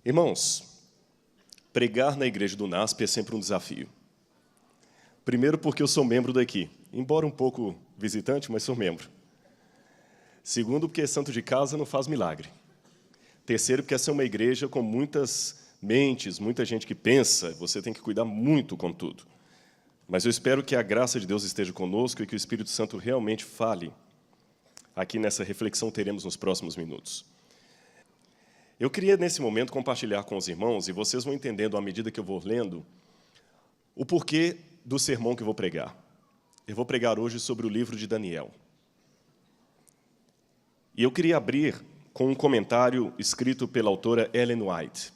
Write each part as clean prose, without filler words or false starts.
Irmãos, pregar na igreja do NASP é sempre um desafio. Primeiro porque eu sou membro daqui, embora um pouco visitante, mas sou membro. Segundo porque santo de casa não faz milagre. Terceiro porque essa é uma igreja com muitas mentes, muita gente que pensa, você tem que cuidar muito com tudo. Mas eu espero que a graça de Deus esteja conosco e que o Espírito Santo realmente fale aqui nessa reflexão que teremos nos próximos minutos. Eu queria, nesse momento, compartilhar com os irmãos, e vocês vão entendendo, à medida que eu vou lendo, o porquê do sermão que eu vou pregar. Eu vou pregar hoje sobre o livro de Daniel. E eu queria abrir com um comentário escrito pela autora Ellen White.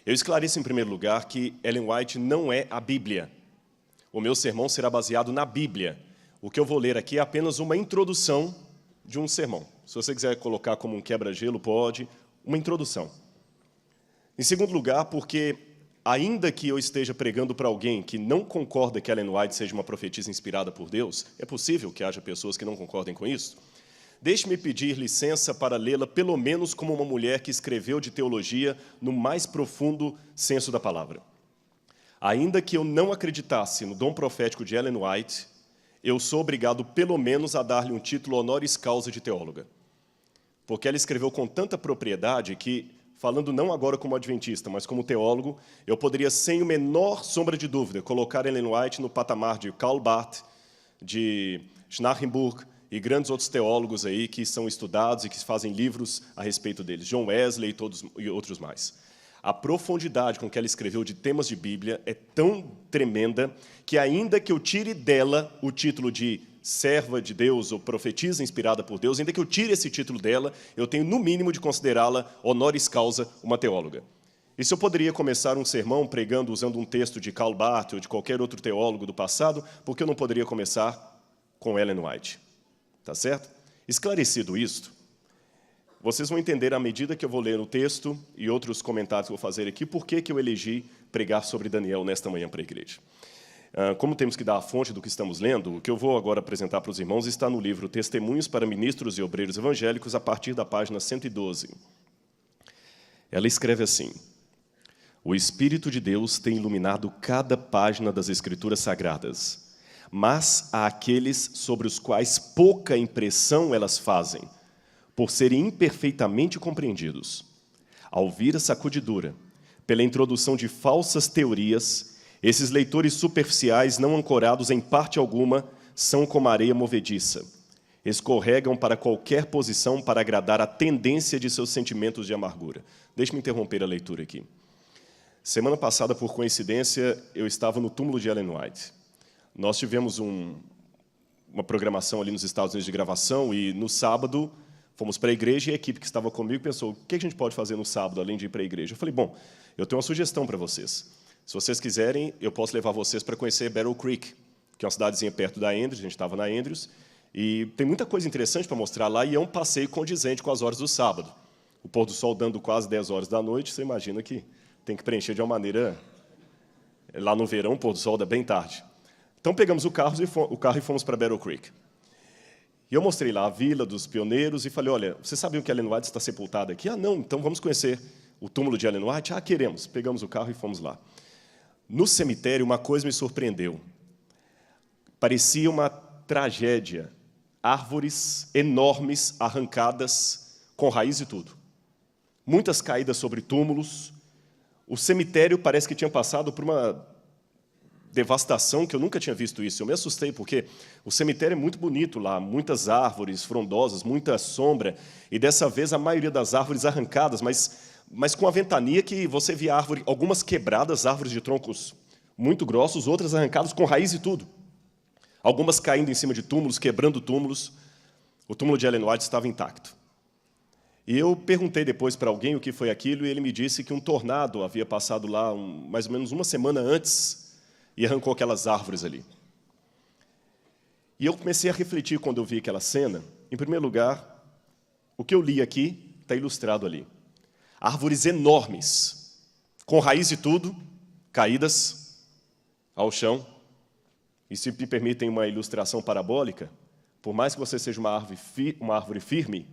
Eu esclareço, em primeiro lugar, que Ellen White não é a Bíblia. O meu sermão será baseado na Bíblia. O que eu vou ler aqui é apenas uma introdução de um sermão. Se você quiser colocar como um quebra-gelo, pode. Uma introdução. Em segundo lugar, porque, ainda que eu esteja pregando para alguém que não concorda que Ellen White seja uma profetisa inspirada por Deus, é possível que haja pessoas que não concordem com isso, deixe-me pedir licença para lê-la pelo menos como uma mulher que escreveu de teologia no mais profundo senso da palavra. Ainda que eu não acreditasse no dom profético de Ellen White, eu sou obrigado pelo menos a dar-lhe um título honoris causa de teóloga. Porque ela escreveu com tanta propriedade que, falando não agora como adventista, mas como teólogo, eu poderia, sem a menor sombra de dúvida, colocar Ellen White no patamar de Karl Barth, de Schnarrenburg e grandes outros teólogos aí que são estudados e que fazem livros a respeito deles, John Wesley e outros mais. A profundidade com que ela escreveu de temas de Bíblia é tão tremenda que, ainda que eu tire dela o título de serva de Deus ou profetisa inspirada por Deus, ainda que eu tire esse título dela, eu tenho, no mínimo, de considerá-la honoris causa uma teóloga. E se eu poderia começar um sermão pregando usando um texto de Karl Barth ou de qualquer outro teólogo do passado, por que eu não poderia começar com Ellen White? Tá certo? Esclarecido isto, vocês vão entender, à medida que eu vou ler o texto e outros comentários que eu vou fazer aqui, por que eu elegi pregar sobre Daniel nesta manhã para a igreja. Como temos que dar a fonte do que estamos lendo, o que eu vou agora apresentar para os irmãos está no livro Testemunhos para Ministros e Obreiros Evangélicos, a partir da página 112. Ela escreve assim: o Espírito de Deus tem iluminado cada página das Escrituras Sagradas, mas há aqueles sobre os quais pouca impressão elas fazem, por serem imperfeitamente compreendidos. Ao vir a sacudidura, pela introdução de falsas teorias, esses leitores superficiais, não ancorados em parte alguma, são como areia movediça. Escorregam para qualquer posição para agradar a tendência de seus sentimentos de amargura. Deixe-me interromper a leitura aqui. Semana passada, por coincidência, eu estava no túmulo de Ellen White. Nós tivemos uma programação ali nos Estados Unidos de gravação e, no sábado, fomos para a igreja e a equipe que estava comigo pensou, o que a gente pode fazer no sábado, além de ir para a igreja? Eu falei, bom, eu tenho uma sugestão para vocês. Se vocês quiserem, eu posso levar vocês para conhecer Battle Creek, que é uma cidadezinha perto da Andrews, a gente estava na Andrews, e tem muita coisa interessante para mostrar lá, e é um passeio condizente com as horas do sábado. O pôr do sol dando quase 10 horas da noite, você imagina que tem que preencher de uma maneira... Lá no verão, o pôr do sol dá bem tarde. Então, pegamos o carro e fomos para Battle Creek. E eu mostrei lá a vila dos pioneiros e falei, olha, vocês sabiam que Ellen White está sepultada aqui? Ah, não, então vamos conhecer o túmulo de Ellen White? Ah, queremos. Pegamos o carro e fomos lá. No cemitério, uma coisa me surpreendeu. Parecia uma tragédia. Árvores enormes, arrancadas, com raiz e tudo. Muitas caídas sobre túmulos. O cemitério parece que tinha passado por uma devastação que eu nunca tinha visto isso. Eu me assustei, porque o cemitério é muito bonito lá, muitas árvores frondosas, muita sombra, e dessa vez a maioria das árvores arrancadas, mas com a ventania que você via árvore, algumas quebradas, árvores de troncos muito grossos, outras arrancadas com raiz e tudo. Algumas caindo em cima de túmulos, quebrando túmulos. O túmulo de Ellen White estava intacto. E eu perguntei depois para alguém o que foi aquilo, e ele me disse que um tornado havia passado lá mais ou menos uma semana antes e arrancou aquelas árvores ali. E eu comecei a refletir quando eu vi aquela cena. Em primeiro lugar, o que eu li aqui está ilustrado ali. Árvores enormes, com raiz e tudo, caídas ao chão. E se me permitem uma ilustração parabólica, por mais que você seja uma árvore firme,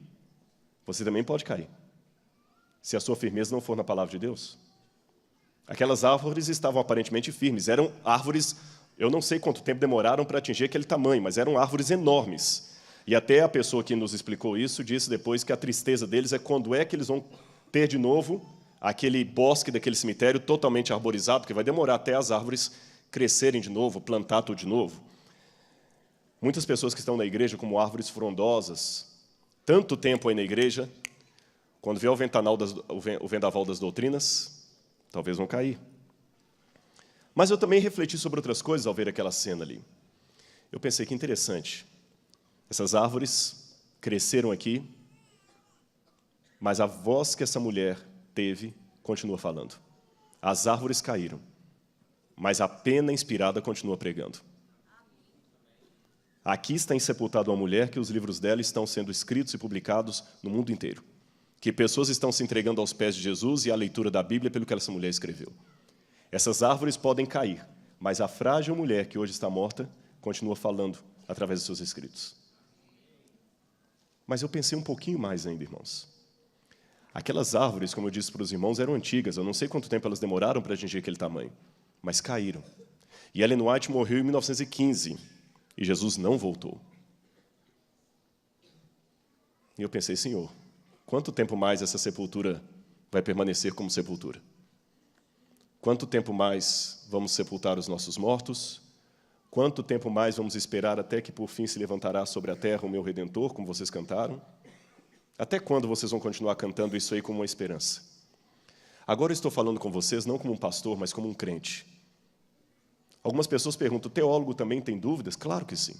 você também pode cair. se a sua firmeza não for na palavra de Deus? Aquelas árvores estavam aparentemente firmes, eram árvores, eu não sei quanto tempo demoraram para atingir aquele tamanho, mas eram árvores enormes. E até a pessoa que nos explicou isso disse depois que a tristeza deles é quando é que eles vão ter de novo aquele bosque daquele cemitério totalmente arborizado, que vai demorar até as árvores crescerem de novo, plantar tudo de novo. Muitas pessoas que estão na igreja como árvores frondosas, tanto tempo aí na igreja, quando vier o vendaval das doutrinas, talvez vão cair. Mas eu também refleti sobre outras coisas ao ver aquela cena ali. Eu pensei que interessante. Essas árvores cresceram aqui, mas a voz que essa mulher teve continua falando. As árvores caíram, mas a pena inspirada continua pregando. Aqui está sepultada uma mulher que os livros dela estão sendo escritos e publicados no mundo inteiro. Que pessoas estão se entregando aos pés de Jesus e à leitura da Bíblia pelo que essa mulher escreveu. Essas árvores podem cair, mas a frágil mulher que hoje está morta continua falando através dos seus escritos. Mas eu pensei um pouquinho mais ainda, irmãos. Aquelas árvores, como eu disse para os irmãos, eram antigas. Eu não sei quanto tempo elas demoraram para atingir aquele tamanho, mas caíram. E Ellen White morreu em 1915, e Jesus não voltou. E eu pensei, Senhor, quanto tempo mais essa sepultura vai permanecer como sepultura? Quanto tempo mais vamos sepultar os nossos mortos? Quanto tempo mais vamos esperar até que por fim se levantará sobre a terra o meu Redentor, como vocês cantaram? Até quando vocês vão continuar cantando isso aí como uma esperança? Agora eu estou falando com vocês não como um pastor, mas como um crente. Algumas pessoas perguntam, o teólogo também tem dúvidas? Claro que sim.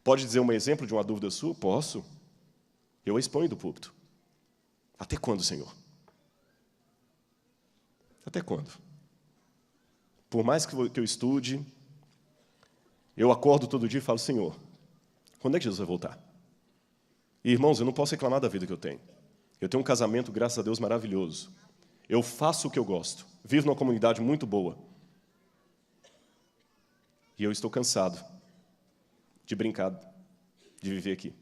Pode dizer um exemplo de uma dúvida sua? Posso. Eu a exponho do púlpito. Até quando, Senhor? Até quando? Por mais que eu estude, eu acordo todo dia e falo, Senhor, quando é que Jesus vai voltar? E, irmãos, eu não posso reclamar da vida que eu tenho. Eu tenho um casamento, graças a Deus, maravilhoso. Eu faço o que eu gosto. Vivo numa comunidade muito boa. E eu estou cansado de brincar, de viver aqui.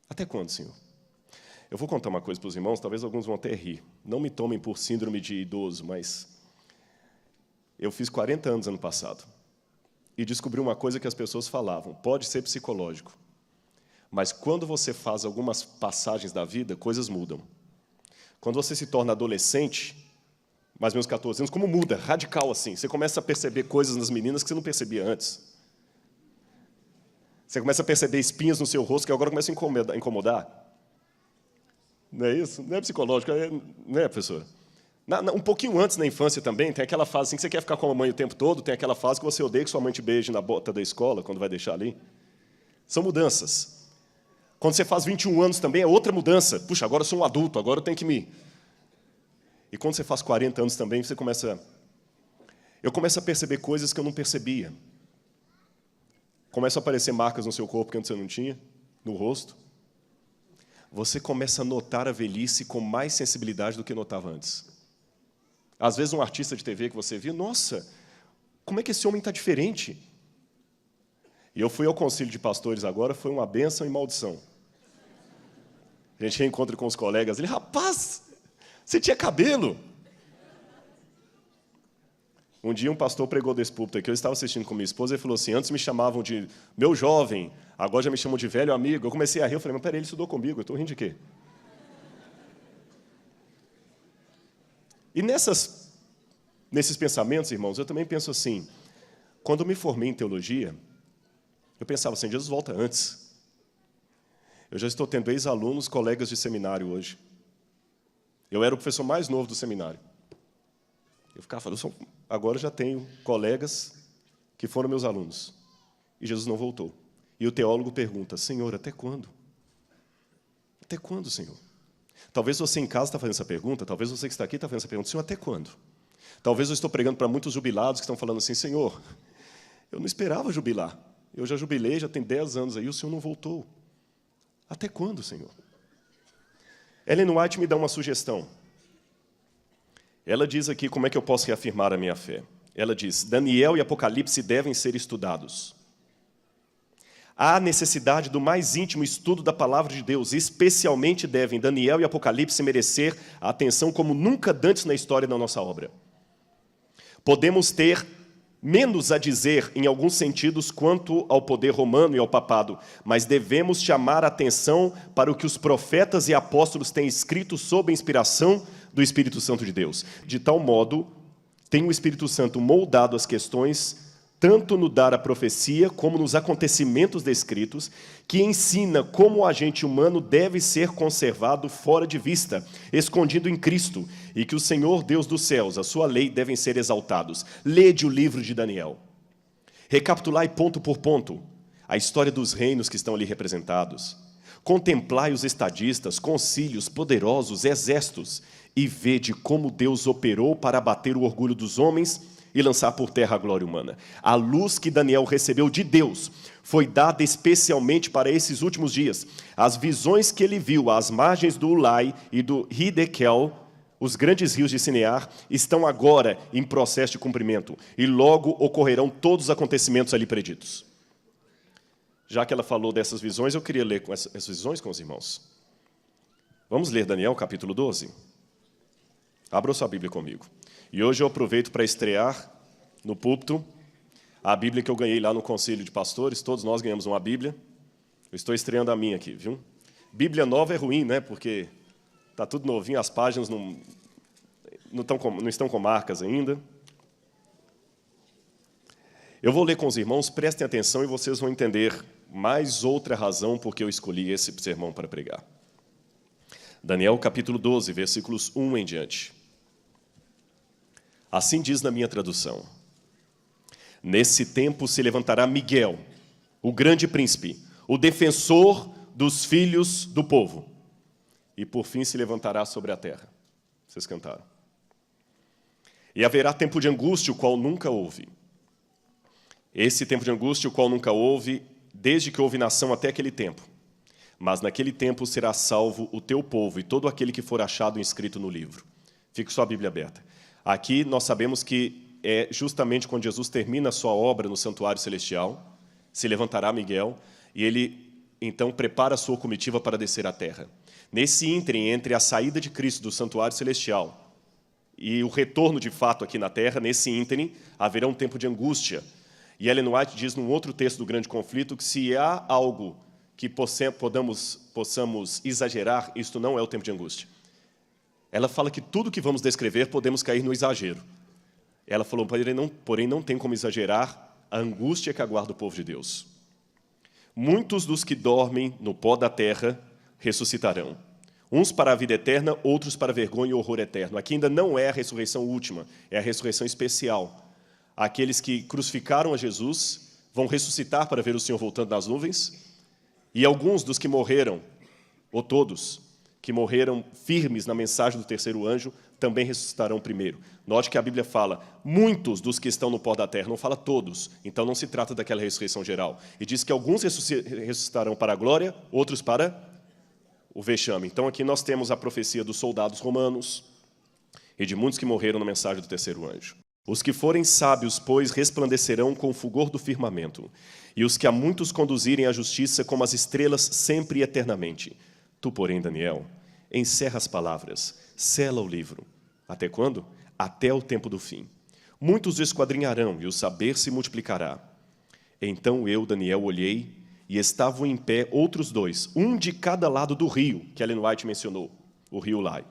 Até quando, Senhor? Eu vou contar uma coisa para os irmãos, talvez alguns vão até rir. Não me tomem por síndrome de idoso, mas eu fiz 40 anos ano passado. E descobri uma coisa que as pessoas falavam. Pode ser psicológico. Mas quando você faz algumas passagens da vida, coisas mudam. Quando você se torna adolescente, mais ou menos 14 anos, como muda, radical assim. Você começa a perceber coisas nas meninas que você não percebia antes. Você começa a perceber espinhas no seu rosto que agora começam a incomodar. Não é isso? Não é psicológico, não é, professora? Um pouquinho antes, na infância também, tem aquela fase assim que você quer ficar com a mamãe o tempo todo, tem aquela fase que você odeia que sua mãe te beije na bota da escola, quando vai deixar ali. São mudanças. Quando você faz 21 anos também, é outra mudança. Puxa, agora eu sou um adulto, agora eu tenho que me... E quando você faz 40 anos também, você começa... Eu começo a perceber coisas que eu não percebia. Começam a aparecer marcas no seu corpo que antes você não tinha, no rosto. Você começa a notar a velhice com mais sensibilidade do que notava antes. Às vezes, um artista de TV que você viu, nossa, como é que esse homem está diferente? E eu fui ao concílio de pastores agora, foi uma bênção e maldição. A gente reencontra com os colegas, ele, rapaz, você tinha cabelo. Um dia um pastor pregou desse púlpito aqui, eu estava assistindo com minha esposa, ele falou assim, antes me chamavam de meu jovem, agora já me chamam de velho amigo. Eu comecei a rir, eu falei, mas peraí, ele estudou comigo, eu estou rindo de quê? E nesses pensamentos, irmãos, eu também penso assim, quando eu me formei em teologia, eu pensava assim, Jesus volta antes. Eu já estou tendo ex-alunos, colegas de seminário hoje. Eu era o professor mais novo do seminário. Eu ficava falando, agora eu já tenho colegas que foram meus alunos. E Jesus não voltou. E o teólogo pergunta, Senhor, até quando? Até quando, Senhor? Talvez você em casa está fazendo essa pergunta, talvez você que está aqui está fazendo essa pergunta, Senhor, até quando? Talvez eu estou pregando para muitos jubilados que estão falando assim, Senhor, eu não esperava jubilar. Eu já jubilei, já tem 10 anos aí, o Senhor não voltou. Até quando, Senhor? Ellen White me dá uma sugestão. Ela diz aqui como é que eu posso reafirmar a minha fé. Ela diz, Daniel e Apocalipse devem ser estudados. Há necessidade do mais íntimo estudo da palavra de Deus, especialmente devem Daniel e Apocalipse merecer a atenção como nunca antes na história da nossa obra. Podemos ter menos a dizer, em alguns sentidos, quanto ao poder romano e ao papado, mas devemos chamar a atenção para o que os profetas e apóstolos têm escrito sob a inspiração do Espírito Santo de Deus. De tal modo, tem o Espírito Santo moldado as questões, tanto no dar a profecia, como nos acontecimentos descritos, que ensina como o agente humano deve ser conservado fora de vista, escondido em Cristo, e que o Senhor Deus dos céus, a sua lei, devem ser exaltados. Lede o livro de Daniel. Recapitulai ponto por ponto a história dos reinos que estão ali representados. Contemplai os estadistas, concílios, poderosos, exércitos, e vede como Deus operou para abater o orgulho dos homens e lançar por terra a glória humana. A luz que Daniel recebeu de Deus foi dada especialmente para esses últimos dias. As visões que ele viu às margens do Ulai e do Hidekel, os grandes rios de Sinear, estão agora em processo de cumprimento, e logo ocorrerão todos os acontecimentos ali preditos. Já que ela falou dessas visões, eu queria ler essas visões com os irmãos. Vamos ler Daniel, capítulo 12? Abra sua Bíblia comigo. E hoje eu aproveito para estrear no púlpito a Bíblia que eu ganhei lá no Conselho de Pastores. Todos nós ganhamos uma Bíblia. Eu estou estreando a minha aqui, viu? Bíblia nova é ruim, né? Porque está tudo novinho, as páginas não estão com marcas ainda. Eu vou ler com os irmãos, prestem atenção e vocês vão entender mais outra razão por que eu escolhi esse sermão para pregar. Daniel, capítulo 12, versículos 1 em diante. Assim diz na minha tradução: nesse tempo se levantará Miguel, o grande príncipe, o defensor dos filhos do povo, e por fim se levantará sobre a terra. Vocês cantaram. E haverá tempo de angústia, o qual nunca houve. Esse tempo de angústia, o qual nunca houve, desde que houve nação até aquele tempo. Mas naquele tempo será salvo o teu povo e todo aquele que for achado inscrito no livro. Fique sua Bíblia aberta. Aqui nós sabemos que é justamente quando Jesus termina a sua obra no santuário celestial, se levantará Miguel, e ele então prepara a sua comitiva para descer à terra. Nesse ínterim, entre a saída de Cristo do santuário celestial e o retorno de fato aqui na terra, nesse ínterim, haverá um tempo de angústia. E Ellen White diz num outro texto do Grande Conflito que se há algo que possamos exagerar, isto não é o tempo de angústia. Ela fala que tudo que vamos descrever podemos cair no exagero. Ela falou, porém não tem como exagerar a angústia que aguarda o povo de Deus. Muitos dos que dormem no pó da terra ressuscitarão. Uns para a vida eterna, outros para a vergonha e horror eterno. Aqui ainda não é a ressurreição última, é a ressurreição especial. Aqueles que crucificaram a Jesus vão ressuscitar para ver o Senhor voltando nas nuvens, e alguns dos que morreram, ou todos, que morreram firmes na mensagem do terceiro anjo, também ressuscitarão primeiro. Note que a Bíblia fala, muitos dos que estão no pó da terra, não fala todos, então não se trata daquela ressurreição geral. E diz que alguns ressuscitarão para a glória, outros para o vexame. Então aqui nós temos a profecia dos soldados romanos e de muitos que morreram na mensagem do terceiro anjo. Os que forem sábios, pois, resplandecerão com o fulgor do firmamento, e os que a muitos conduzirem à justiça como as estrelas sempre e eternamente. Tu, porém, Daniel, encerra as palavras, sela o livro. Até quando? Até o tempo do fim. Muitos o esquadrinharão, e o saber se multiplicará. Então eu, Daniel, olhei, e estavam em pé outros dois, um de cada lado do rio, que Ellen White mencionou, o rio Ulai,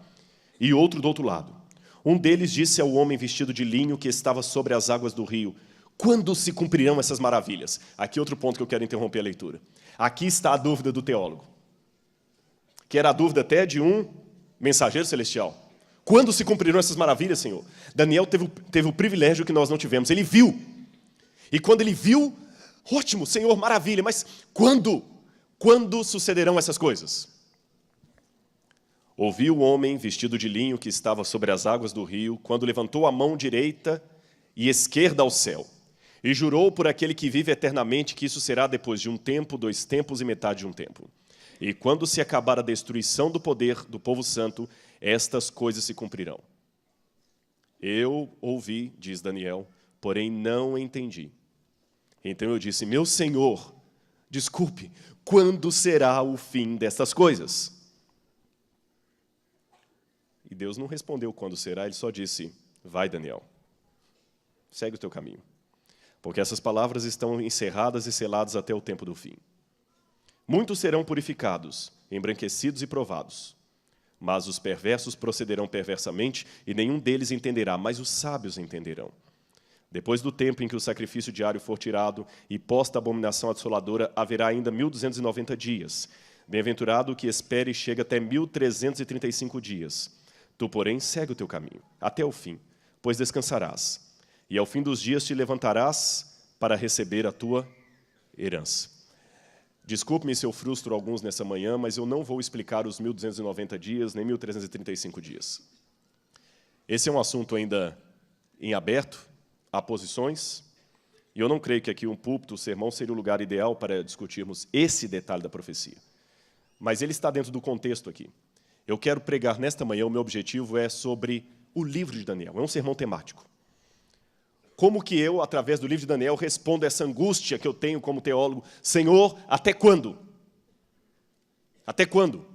e outro do outro lado. Um deles disse ao homem vestido de linho que estava sobre as águas do rio, quando se cumprirão essas maravilhas? Aqui outro ponto que eu quero interromper a leitura. Aqui está a dúvida do teólogo, que era a dúvida até de um mensageiro celestial. Quando se cumprirão essas maravilhas, Senhor? Daniel teve o privilégio que nós não tivemos. Ele viu. E quando ele viu, ótimo, Senhor, maravilha, mas quando? Quando sucederão essas coisas? Ouvi o homem vestido de linho que estava sobre as águas do rio, quando levantou a mão direita e esquerda ao céu, e jurou por aquele que vive eternamente que isso será depois de um tempo, 2 tempos e metade de um tempo. E quando se acabar a destruição do poder do povo santo, estas coisas se cumprirão. Eu ouvi, diz Daniel, porém não entendi. Então eu disse, meu Senhor, Desculpe, quando será o fim destas coisas? E Deus não respondeu quando será, ele só disse, vai, Daniel, segue o teu caminho. Porque essas palavras estão encerradas e seladas até o tempo do fim. Muitos serão purificados, embranquecidos e provados. Mas os perversos procederão perversamente, e nenhum deles entenderá, mas os sábios entenderão. Depois do tempo em que o sacrifício diário for tirado e posta a abominação assoladora, haverá ainda 1.290 dias. Bem-aventurado o que espere e chega até 1.335 dias. Tu, porém, segue o teu caminho, até o fim, pois descansarás. E ao fim dos dias te levantarás para receber a tua herança. Desculpe-me se eu frustro alguns nessa manhã, mas eu não vou explicar os 1.290 dias, nem 1.335 dias. Esse é um assunto ainda em aberto, há posições, e eu não creio que aqui um púlpito, o sermão, seria o lugar ideal para discutirmos esse detalhe da profecia. Mas ele está dentro do contexto aqui. Eu quero pregar nesta manhã, o meu objetivo é sobre o livro de Daniel, é um sermão temático. Como que eu, através do livro de Daniel, respondo essa angústia que eu tenho como teólogo? Senhor, até quando? Até quando?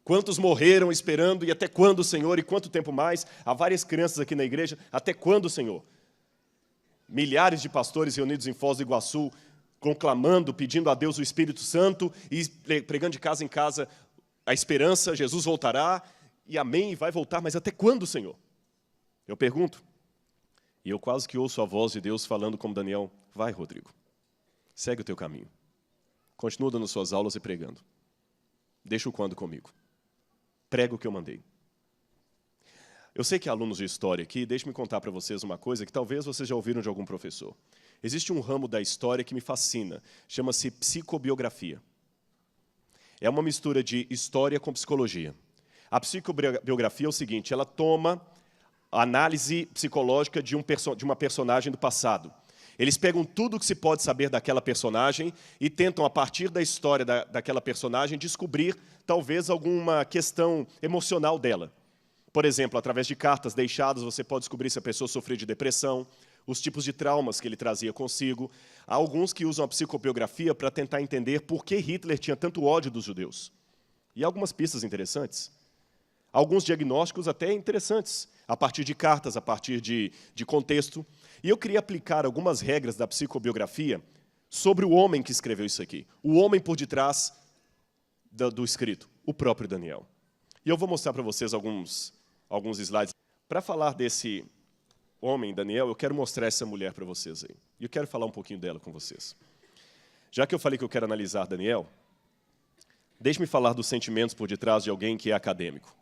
Quantos morreram esperando, e até quando, Senhor? E quanto tempo mais? Há várias crianças aqui na igreja, até quando, Senhor? Milhares de pastores reunidos em Foz do Iguaçu, conclamando, pedindo a Deus o Espírito Santo, e pregando de casa em casa a esperança, Jesus voltará, e amém, e vai voltar, mas até quando, Senhor? Eu pergunto. E eu quase que ouço a voz de Deus falando como Daniel, vai, Rodrigo, segue o teu caminho. Continua dando suas aulas e pregando. Deixa o quando comigo. Prega o que eu mandei. Eu sei que há alunos de história aqui, deixe-me contar para vocês uma coisa que talvez vocês já ouviram de algum professor. Existe um ramo da história que me fascina, chama-se psicobiografia. É uma mistura de história com psicologia. A psicobiografia é o seguinte, ela toma a análise psicológica de uma personagem do passado. Eles pegam tudo o que se pode saber daquela personagem e tentam, a partir da história daquela personagem, descobrir, talvez, alguma questão emocional dela. Por exemplo, através de cartas deixadas, você pode descobrir se a pessoa sofreu de depressão, os tipos de traumas que ele trazia consigo. Há alguns que usam a psicobiografia para tentar entender por que Hitler tinha tanto ódio dos judeus. E há algumas pistas interessantes. Alguns diagnósticos até interessantes, a partir de cartas, a partir de contexto. E eu queria aplicar algumas regras da psicobiografia sobre o homem que escreveu isso aqui. O homem por detrás do escrito, o próprio Daniel. E eu vou mostrar para vocês alguns slides. Para falar desse homem, Daniel, eu quero mostrar essa mulher para vocês aí. E eu quero falar um pouquinho dela com vocês. Já que eu falei que eu quero analisar Daniel, deixe-me falar dos sentimentos por detrás de alguém que é acadêmico.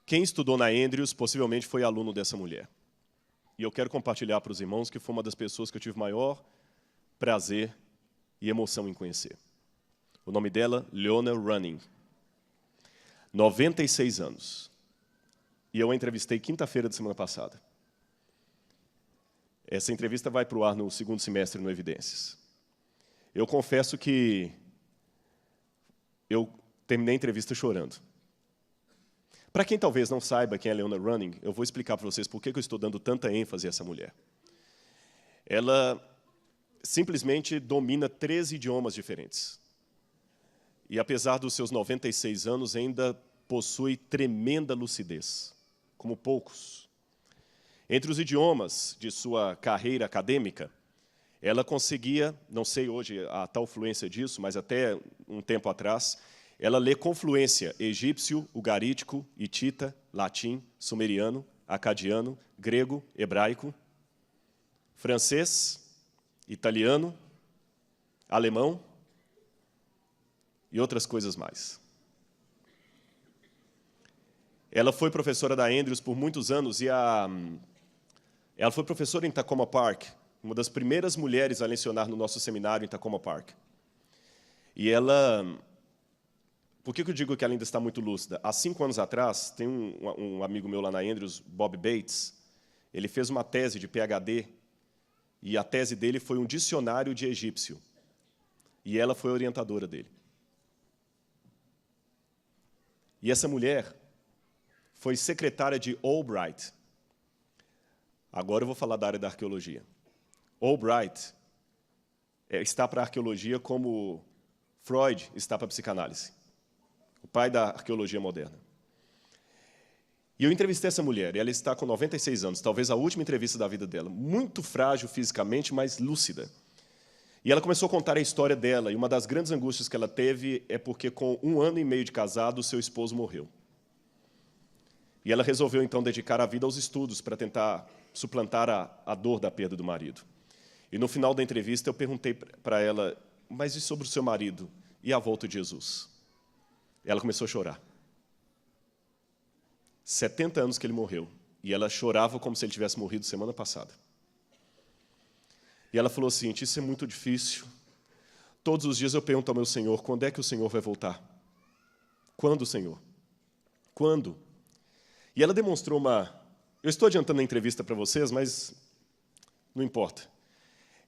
Quem estudou na Andrews possivelmente foi aluno dessa mulher. E eu quero compartilhar para os irmãos que foi uma das pessoas que eu tive maior prazer e emoção em conhecer. O nome dela, Leona Running. 96 anos. E eu a entrevistei quinta-feira da semana passada. Essa entrevista vai para o ar no segundo semestre no Evidências. Eu confesso que eu terminei a entrevista chorando. Para quem talvez não saiba quem é Leona Running, eu vou explicar para vocês por que eu estou dando tanta ênfase a essa mulher. Ela simplesmente domina 13 idiomas diferentes. E, apesar dos seus 96 anos, ainda possui tremenda lucidez, como poucos. Entre os idiomas de sua carreira acadêmica, ela conseguia, não sei hoje a tal fluência disso, mas até um tempo atrás, ela lê com fluência egípcio, ugarítico, hitita, latim, sumeriano, acadiano, grego, hebraico, francês, italiano, alemão e outras coisas mais. Ela foi professora da Andrews por muitos anos e ela foi professora em Takoma Park, uma das primeiras mulheres a lecionar no nosso seminário em Takoma Park. E ela... Por que eu digo que ela ainda está muito lúcida? Há 5 anos atrás, tem um amigo meu lá na Andrews, Bob Bates, ele fez uma tese de PhD, e a tese dele foi um dicionário de egípcio. E ela foi a orientadora dele. E essa mulher foi secretária de Albright. Agora eu vou falar da área da arqueologia. Albright está para a arqueologia como Freud está para a psicanálise, o pai da arqueologia moderna. E eu entrevistei essa mulher, e ela está com 96 anos, talvez a última entrevista da vida dela, muito frágil fisicamente, mas lúcida. E ela começou a contar a história dela, e uma das grandes angústias que ela teve é porque, com 1 ano e meio de casado, o seu esposo morreu. E ela resolveu, então, dedicar a vida aos estudos para tentar suplantar a dor da perda do marido. E, no final da entrevista, eu perguntei para ela, mas e sobre o seu marido? E a volta de Jesus? E ela começou a chorar. 70 anos que ele morreu, e ela chorava como se ele tivesse morrido semana passada. E ela falou assim, isso é muito difícil. Todos os dias eu pergunto ao meu Senhor, quando é que o Senhor vai voltar? Quando, Senhor? Quando? E ela demonstrou uma... Eu estou adiantando a entrevista para vocês, mas não importa.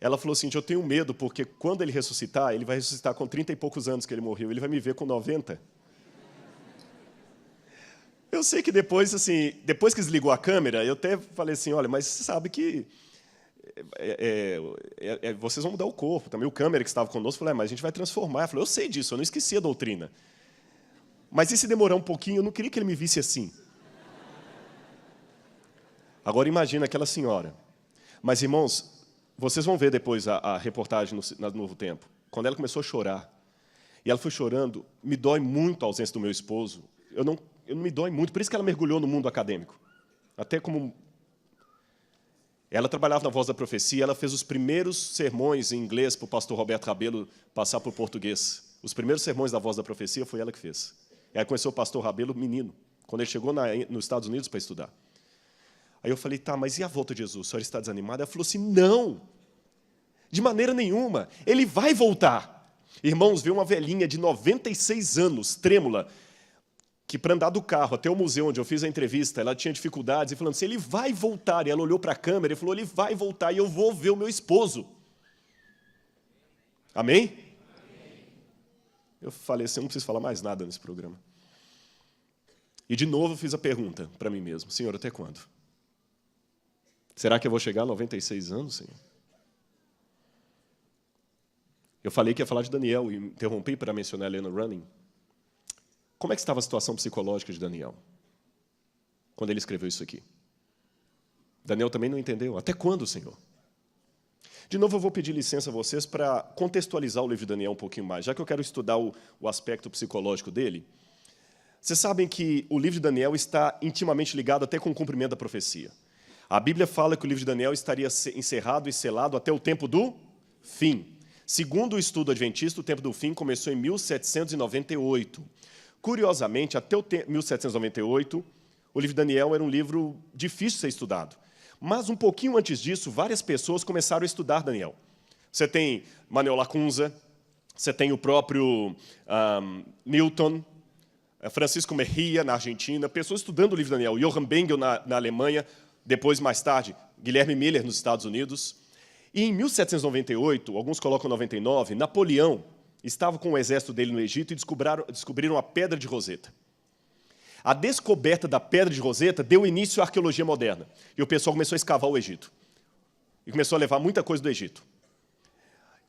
Ela falou assim, eu tenho medo, porque quando ele ressuscitar, ele vai ressuscitar com 30 e poucos anos que ele morreu, ele vai me ver com 90. Eu sei que depois, assim, depois que desligou a câmera, eu até falei assim, olha, mas você sabe que vocês vão mudar o corpo. Também o câmera que estava conosco falou, mas a gente vai transformar. Eu falei, eu sei disso, eu não esqueci a doutrina. Mas e se demorar um pouquinho, eu não queria que ele me visse assim. Agora imagina aquela senhora. Mas, irmãos, vocês vão ver depois a reportagem no Novo Tempo. Quando ela começou a chorar, e ela foi chorando, me dói muito a ausência do meu esposo. Eu não me dói muito, por isso que ela mergulhou no mundo acadêmico. Até como... Ela trabalhava na Voz da Profecia, ela fez os primeiros sermões em inglês para o pastor Roberto Rabelo passar para o português. Os primeiros sermões da Voz da Profecia foi ela que fez. Ela conheceu o pastor Rabelo menino, quando ele chegou nos Estados Unidos para estudar. Aí eu falei, tá, mas e a volta de Jesus? A senhora está desanimada? Ela falou assim, não, de maneira nenhuma, ele vai voltar. Irmãos, veio uma velhinha de 96 anos, trêmula, que para andar do carro até o museu onde eu fiz a entrevista, ela tinha dificuldades, e falando assim, ele vai voltar. E ela olhou para a câmera e falou, ele vai voltar, e eu vou ver o meu esposo. Amém? Amém. Eu falei assim, eu não preciso falar mais nada nesse programa. E, de novo, eu fiz a pergunta para mim mesmo, Senhor, até quando? Será que eu vou chegar a 96 anos, Senhor? Eu falei que ia falar de Daniel, e interrompi para mencionar a Helena Running. Como é que estava a situação psicológica de Daniel, quando ele escreveu isso aqui? Daniel também não entendeu. Até quando, Senhor? De novo, eu vou pedir licença a vocês para contextualizar o livro de Daniel um pouquinho mais, já que eu quero estudar o aspecto psicológico dele. Vocês sabem que o livro de Daniel está intimamente ligado até com o cumprimento da profecia. A Bíblia fala que o livro de Daniel estaria encerrado e selado até o tempo do fim. Segundo o estudo adventista, o tempo do fim começou em 1798. Curiosamente, até 1798, o livro de Daniel era um livro difícil de ser estudado. Mas, um pouquinho antes disso, várias pessoas começaram a estudar Daniel. Você tem Manuel Lacunza, você tem o próprio Newton, Francisco Mejia, na Argentina, pessoas estudando o livro de Daniel, Johann Bengel, na Alemanha, depois, mais tarde, Guilherme Miller, nos Estados Unidos. E, em 1798, alguns colocam 99, Napoleão estava com o exército dele no Egito e descobriram a Pedra de Roseta. A descoberta da Pedra de Roseta deu início à arqueologia moderna. E o pessoal começou a escavar o Egito. E começou a levar muita coisa do Egito.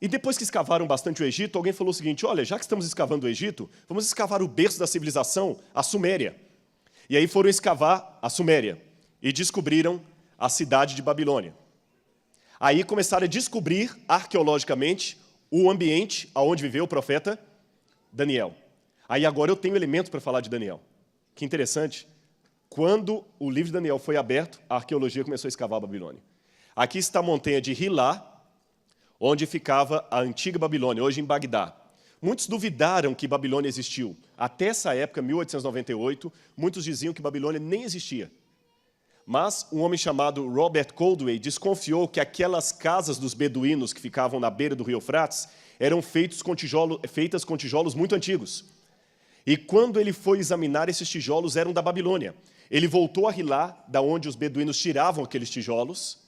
E depois que escavaram bastante o Egito, alguém falou o seguinte, olha, já que estamos escavando o Egito, vamos escavar o berço da civilização, a Suméria. E aí foram escavar a Suméria e descobriram a cidade de Babilônia. Aí começaram a descobrir, arqueologicamente, o ambiente onde viveu o profeta Daniel. Aí agora eu tenho elementos para falar de Daniel. Que interessante. Quando o livro de Daniel foi aberto, a arqueologia começou a escavar a Babilônia. Aqui está a montanha de Hilá, onde ficava a antiga Babilônia, hoje em Bagdá. Muitos duvidaram que Babilônia existiu. Até essa época, 1898, muitos diziam que Babilônia nem existia. Mas um homem chamado Robert Coldway desconfiou que aquelas casas dos beduínos que ficavam na beira do rio Eufrates eram feitas com tijolos muito antigos. E quando ele foi examinar, esses tijolos eram da Babilônia. Ele voltou a Hilá, da onde os beduínos tiravam aqueles tijolos,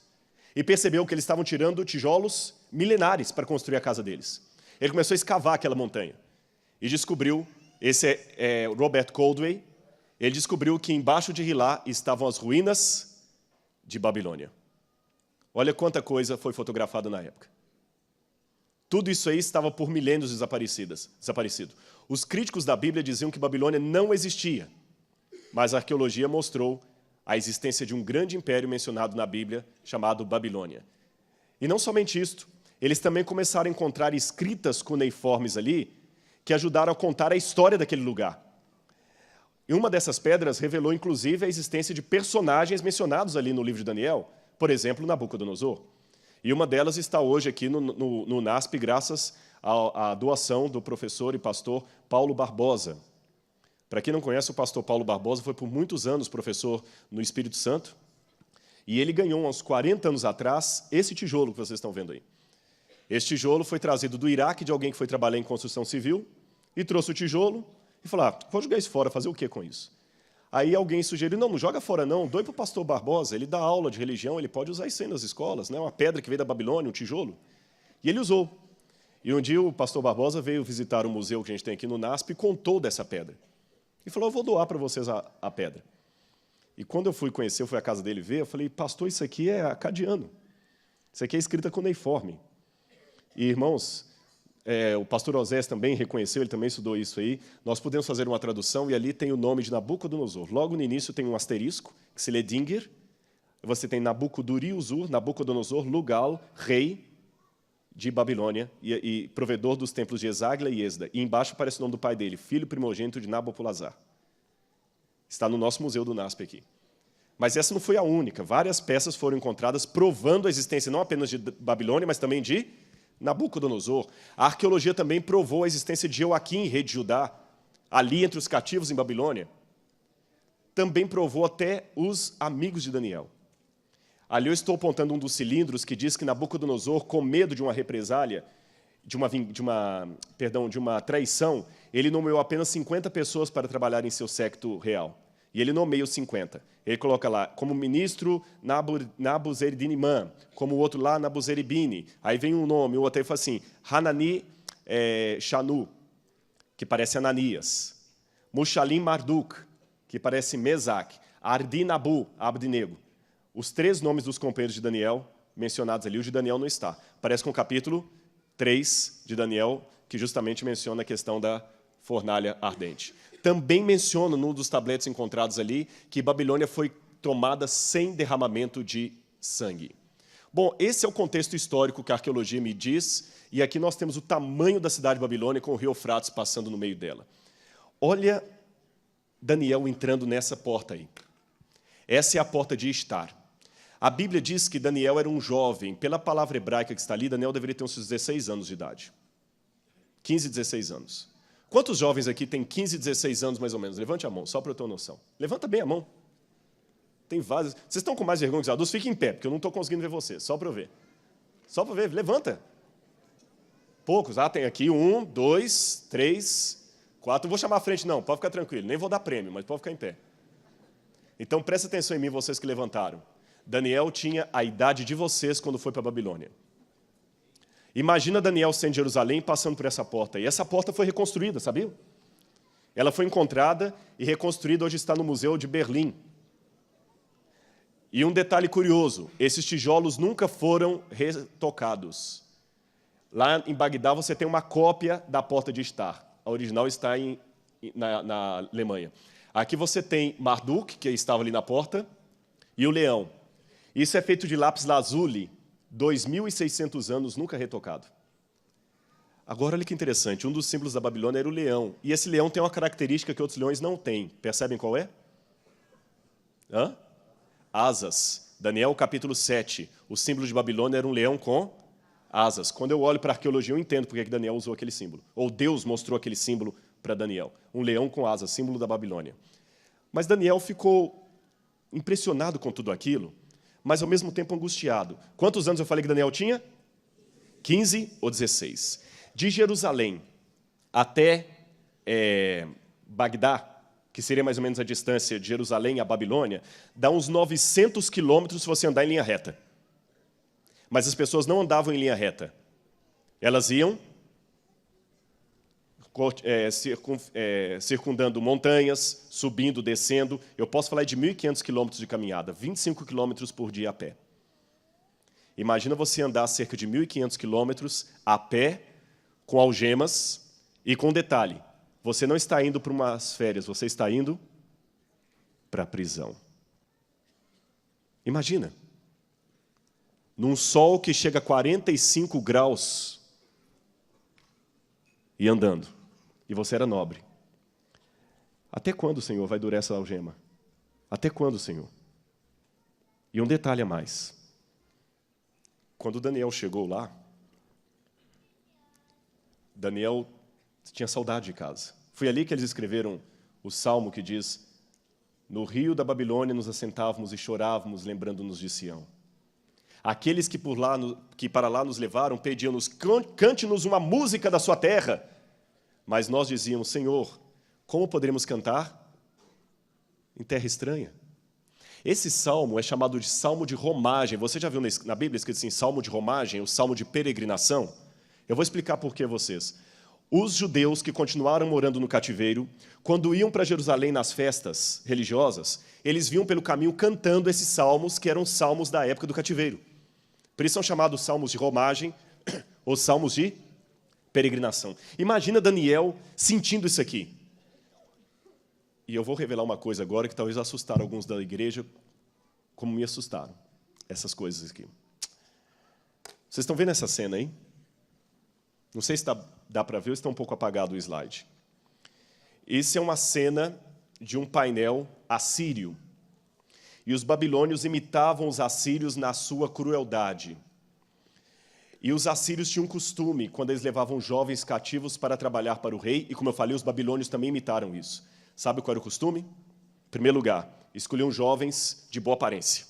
e percebeu que eles estavam tirando tijolos milenares para construir a casa deles. Ele começou a escavar aquela montanha e descobriu, esse é Robert Coldway, ele descobriu que embaixo de Hilá estavam as ruínas de Babilônia. Olha quanta coisa foi fotografada na época. Tudo isso aí estava por milênios desaparecido. Os críticos da Bíblia diziam que Babilônia não existia, mas a arqueologia mostrou a existência de um grande império mencionado na Bíblia, chamado Babilônia. E não somente isto, eles também começaram a encontrar escritas cuneiformes ali, que ajudaram a contar a história daquele lugar. E uma dessas pedras revelou, inclusive, a existência de personagens mencionados ali no livro de Daniel, por exemplo, Nabucodonosor. E uma delas está hoje aqui no NASP, graças à doação do professor e pastor Paulo Barbosa. Para quem não conhece, o pastor Paulo Barbosa foi por muitos anos professor no Espírito Santo, e ele ganhou, uns 40 anos atrás, esse tijolo que vocês estão vendo aí. Esse tijolo foi trazido do Iraque, de alguém que foi trabalhar em construção civil, e trouxe o tijolo e falou, vou jogar isso fora, fazer o quê com isso? Aí alguém sugeriu, não joga fora não, doe para o pastor Barbosa, ele dá aula de religião, ele pode usar isso aí nas escolas, né? Uma pedra que veio da Babilônia, um tijolo. E ele usou. E um dia o pastor Barbosa veio visitar o museu que a gente tem aqui no NASP e contou dessa pedra. E falou, eu vou doar para vocês a pedra. E quando eu fui à casa dele ver, eu falei, pastor, isso aqui é acadiano. Isso aqui é escrita cuneiforme. E, irmãos, o pastor Osés também reconheceu, ele também estudou isso aí. Nós podemos fazer uma tradução e ali tem o nome de Nabucodonosor. Logo no início tem um asterisco, que se lê Dingir. Você tem Nabucoduri-Uzur, Nabucodonosor, Lugal, rei de Babilônia e provedor dos templos de Esagla e Esda. E embaixo aparece o nome do pai dele, filho primogênito de Nabopolassar. Está no nosso museu do NASP aqui. Mas essa não foi a única. Várias peças foram encontradas provando a existência não apenas de Babilônia, mas também de Nabucodonosor. A arqueologia também provou a existência de Joaquim, rei de Judá, ali entre os cativos em Babilônia. Também provou até os amigos de Daniel. Ali eu estou apontando um dos cilindros que diz que Nabucodonosor, com medo de uma represália, de uma traição, ele nomeou apenas 50 pessoas para trabalhar em seu séquito real. E ele nomeia os 50. Ele coloca lá, como ministro Nabuzeridinimã, como o outro lá, Nabuzeribine. Aí vem um nome, o outro aí fala assim, Hanani Shanu, que parece Ananias. Mushalim Marduk, que parece Mesaque. Ardinabu, Abdinego. Os 3 nomes dos companheiros de Daniel mencionados ali, o de Daniel não está. Parece com o capítulo 3 de Daniel, que justamente menciona a questão da fornalha ardente. Também menciona, num dos tabletes encontrados ali, que Babilônia foi tomada sem derramamento de sangue. Bom, esse é o contexto histórico que a arqueologia me diz, e aqui nós temos o tamanho da cidade de Babilônia com o rio Eufrates passando no meio dela. Olha Daniel entrando nessa porta aí. Essa é a porta de Estar. A Bíblia diz que Daniel era um jovem. Pela palavra hebraica que está ali, Daniel deveria ter uns 16 anos de idade. 15, 16 anos. Quantos jovens aqui têm 15, 16 anos, mais ou menos? Levante a mão, só para eu ter uma noção. Levanta bem a mão. Tem vários. Vocês estão com mais vergonha que os adultos? Fiquem em pé, porque eu não estou conseguindo ver vocês. Só para eu ver. Só para ver. Levanta. Poucos. Tem aqui 1, 2, 3, 4. Não vou chamar à frente, não. Pode ficar tranquilo. Nem vou dar prêmio, mas pode ficar em pé. Então, presta atenção em mim, vocês que levantaram. Daniel tinha a idade de vocês quando foi para a Babilônia. Imagina Daniel sendo em Jerusalém passando por essa porta. E essa porta foi reconstruída, sabia? Ela foi encontrada e reconstruída, hoje está no Museu de Berlim. E um detalhe curioso, esses tijolos nunca foram retocados. Lá em Bagdá você tem uma cópia da porta de Estar. A original está na Alemanha. Aqui você tem Marduk, que estava ali na porta, e o leão. Isso é feito de lápis lazuli, 2.600 anos, nunca retocado. Agora, olha que interessante, um dos símbolos da Babilônia era o leão. E esse leão tem uma característica que outros leões não têm. Percebem qual é? Asas. Daniel, capítulo 7. O símbolo de Babilônia era um leão com asas. Quando eu olho para a arqueologia, eu entendo porque que Daniel usou aquele símbolo. Ou Deus mostrou aquele símbolo para Daniel. Um leão com asas, símbolo da Babilônia. Mas Daniel ficou impressionado com tudo aquilo, mas ao mesmo tempo angustiado. Quantos anos eu falei que Daniel tinha? 15 ou 16. De Jerusalém até Bagdá, que seria mais ou menos a distância de Jerusalém à Babilônia, dá uns 900 quilômetros se você andar em linha reta. Mas as pessoas não andavam em linha reta. Elas iam circundando montanhas, subindo, descendo. Eu posso falar de 1.500 quilômetros de caminhada, 25 quilômetros por dia a pé. Imagina você andar cerca de 1.500 quilômetros a pé, com algemas e com detalhe. Você não está indo para umas férias, você está indo para a prisão. Imagina. Num sol que chega a 45 graus e andando. E você era nobre. Até quando, Senhor, vai durar essa algema? Até quando, Senhor? E um detalhe a mais. Quando Daniel chegou lá, Daniel tinha saudade de casa. Foi ali que eles escreveram o salmo que diz: no rio da Babilônia nos assentávamos e chorávamos, lembrando-nos de Sião. Aqueles que para lá nos levaram pediam-nos: cante-nos uma música da sua terra. Mas nós dizíamos: Senhor, como poderemos cantar em terra estranha? Esse salmo é chamado de salmo de romagem. Você já viu na Bíblia escrito assim, salmo de romagem, o salmo de peregrinação? Eu vou explicar por que vocês. Os judeus que continuaram morando no cativeiro, quando iam para Jerusalém nas festas religiosas, eles vinham pelo caminho cantando esses salmos, que eram salmos da época do cativeiro. Por isso são chamados salmos de romagem ou salmos de peregrinação. Imagina Daniel sentindo isso aqui. E eu vou revelar uma coisa agora que talvez assustar alguns da igreja, como me assustaram, essas coisas aqui. Vocês estão vendo essa cena aí? Não sei se dá para ver ou está um pouco apagado o slide. Isso é uma cena de um painel assírio. E os babilônios imitavam os assírios na sua crueldade. E os assírios tinham um costume, quando eles levavam jovens cativos para trabalhar para o rei, e como eu falei, os babilônios também imitaram isso. Sabe qual era o costume? Em primeiro lugar, escolhiam jovens de boa aparência.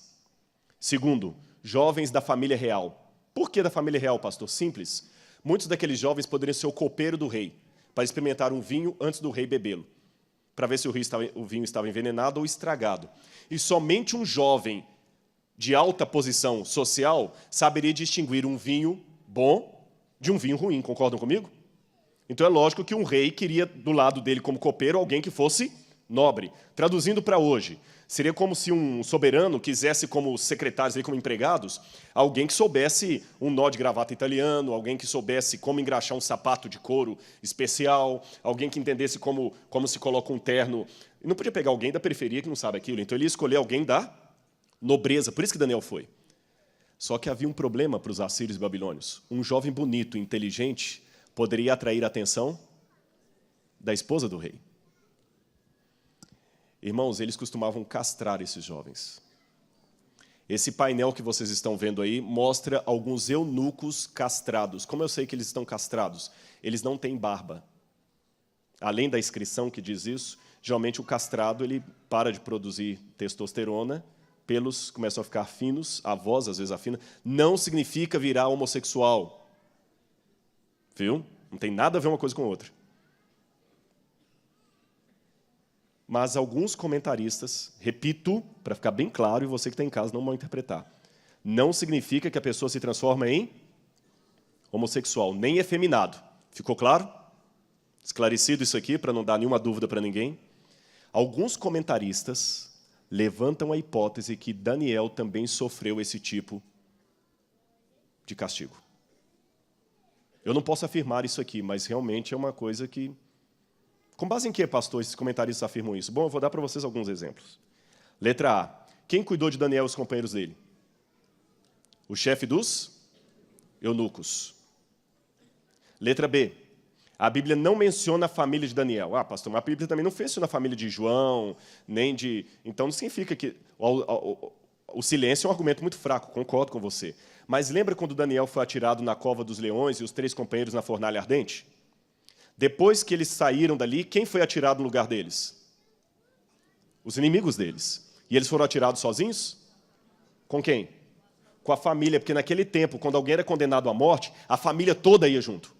Segundo, jovens da família real. Por que da família real, pastor? Simples. Muitos daqueles jovens poderiam ser o copeiro do rei, para experimentar um vinho antes do rei bebê-lo, para ver se o vinho estava envenenado ou estragado. E somente um jovem de alta posição social saberia distinguir um vinho bom de um vinho ruim. Concordam comigo? Então é lógico que um rei queria do lado dele como copeiro alguém que fosse nobre. Traduzindo para hoje, seria como se um soberano quisesse como secretários, como empregados, alguém que soubesse um nó de gravata italiano, alguém que soubesse como engraxar um sapato de couro especial, alguém que entendesse como se coloca um terno. E não podia pegar alguém da periferia que não sabe aquilo, então ele ia escolher alguém da nobreza. Por isso que Daniel foi. Só que havia um problema para os assírios e babilônios. Um jovem bonito, inteligente, poderia atrair a atenção da esposa do rei. Irmãos, eles costumavam castrar esses jovens. Esse painel que vocês estão vendo aí mostra alguns eunucos castrados. Como eu sei que eles estão castrados? Eles não têm barba. Além da inscrição que diz isso, geralmente o castrado ele para de produzir testosterona, pelos começam a ficar finos, a voz às vezes afina. Não significa virar homossexual. Viu? Não tem nada a ver uma coisa com a outra. Mas alguns comentaristas, repito, para ficar bem claro, e você que está em casa não vai interpretar, não significa que a pessoa se transforma em homossexual, nem efeminado. Ficou claro? Esclarecido isso aqui, para não dar nenhuma dúvida para ninguém. Alguns comentaristas levantam a hipótese que Daniel também sofreu esse tipo de castigo. Eu não posso afirmar isso aqui, mas realmente é uma coisa que... Com base em que, pastor, esses comentaristas afirmam isso? Bom, eu vou dar para vocês alguns exemplos. Letra A. Quem cuidou de Daniel e os companheiros dele? O chefe dos eunucos. Letra B. A Bíblia não menciona a família de Daniel. Ah, pastor, mas a Bíblia também não menciona a família de João, nem de... Então, não significa que... O silêncio é um argumento muito fraco, concordo com você. Mas lembra quando Daniel foi atirado na cova dos leões e os 3 companheiros na fornalha ardente? Depois que eles saíram dali, quem foi atirado no lugar deles? Os inimigos deles. E eles foram atirados sozinhos? Com quem? Com a família, porque naquele tempo, quando alguém era condenado à morte, a família toda ia junto.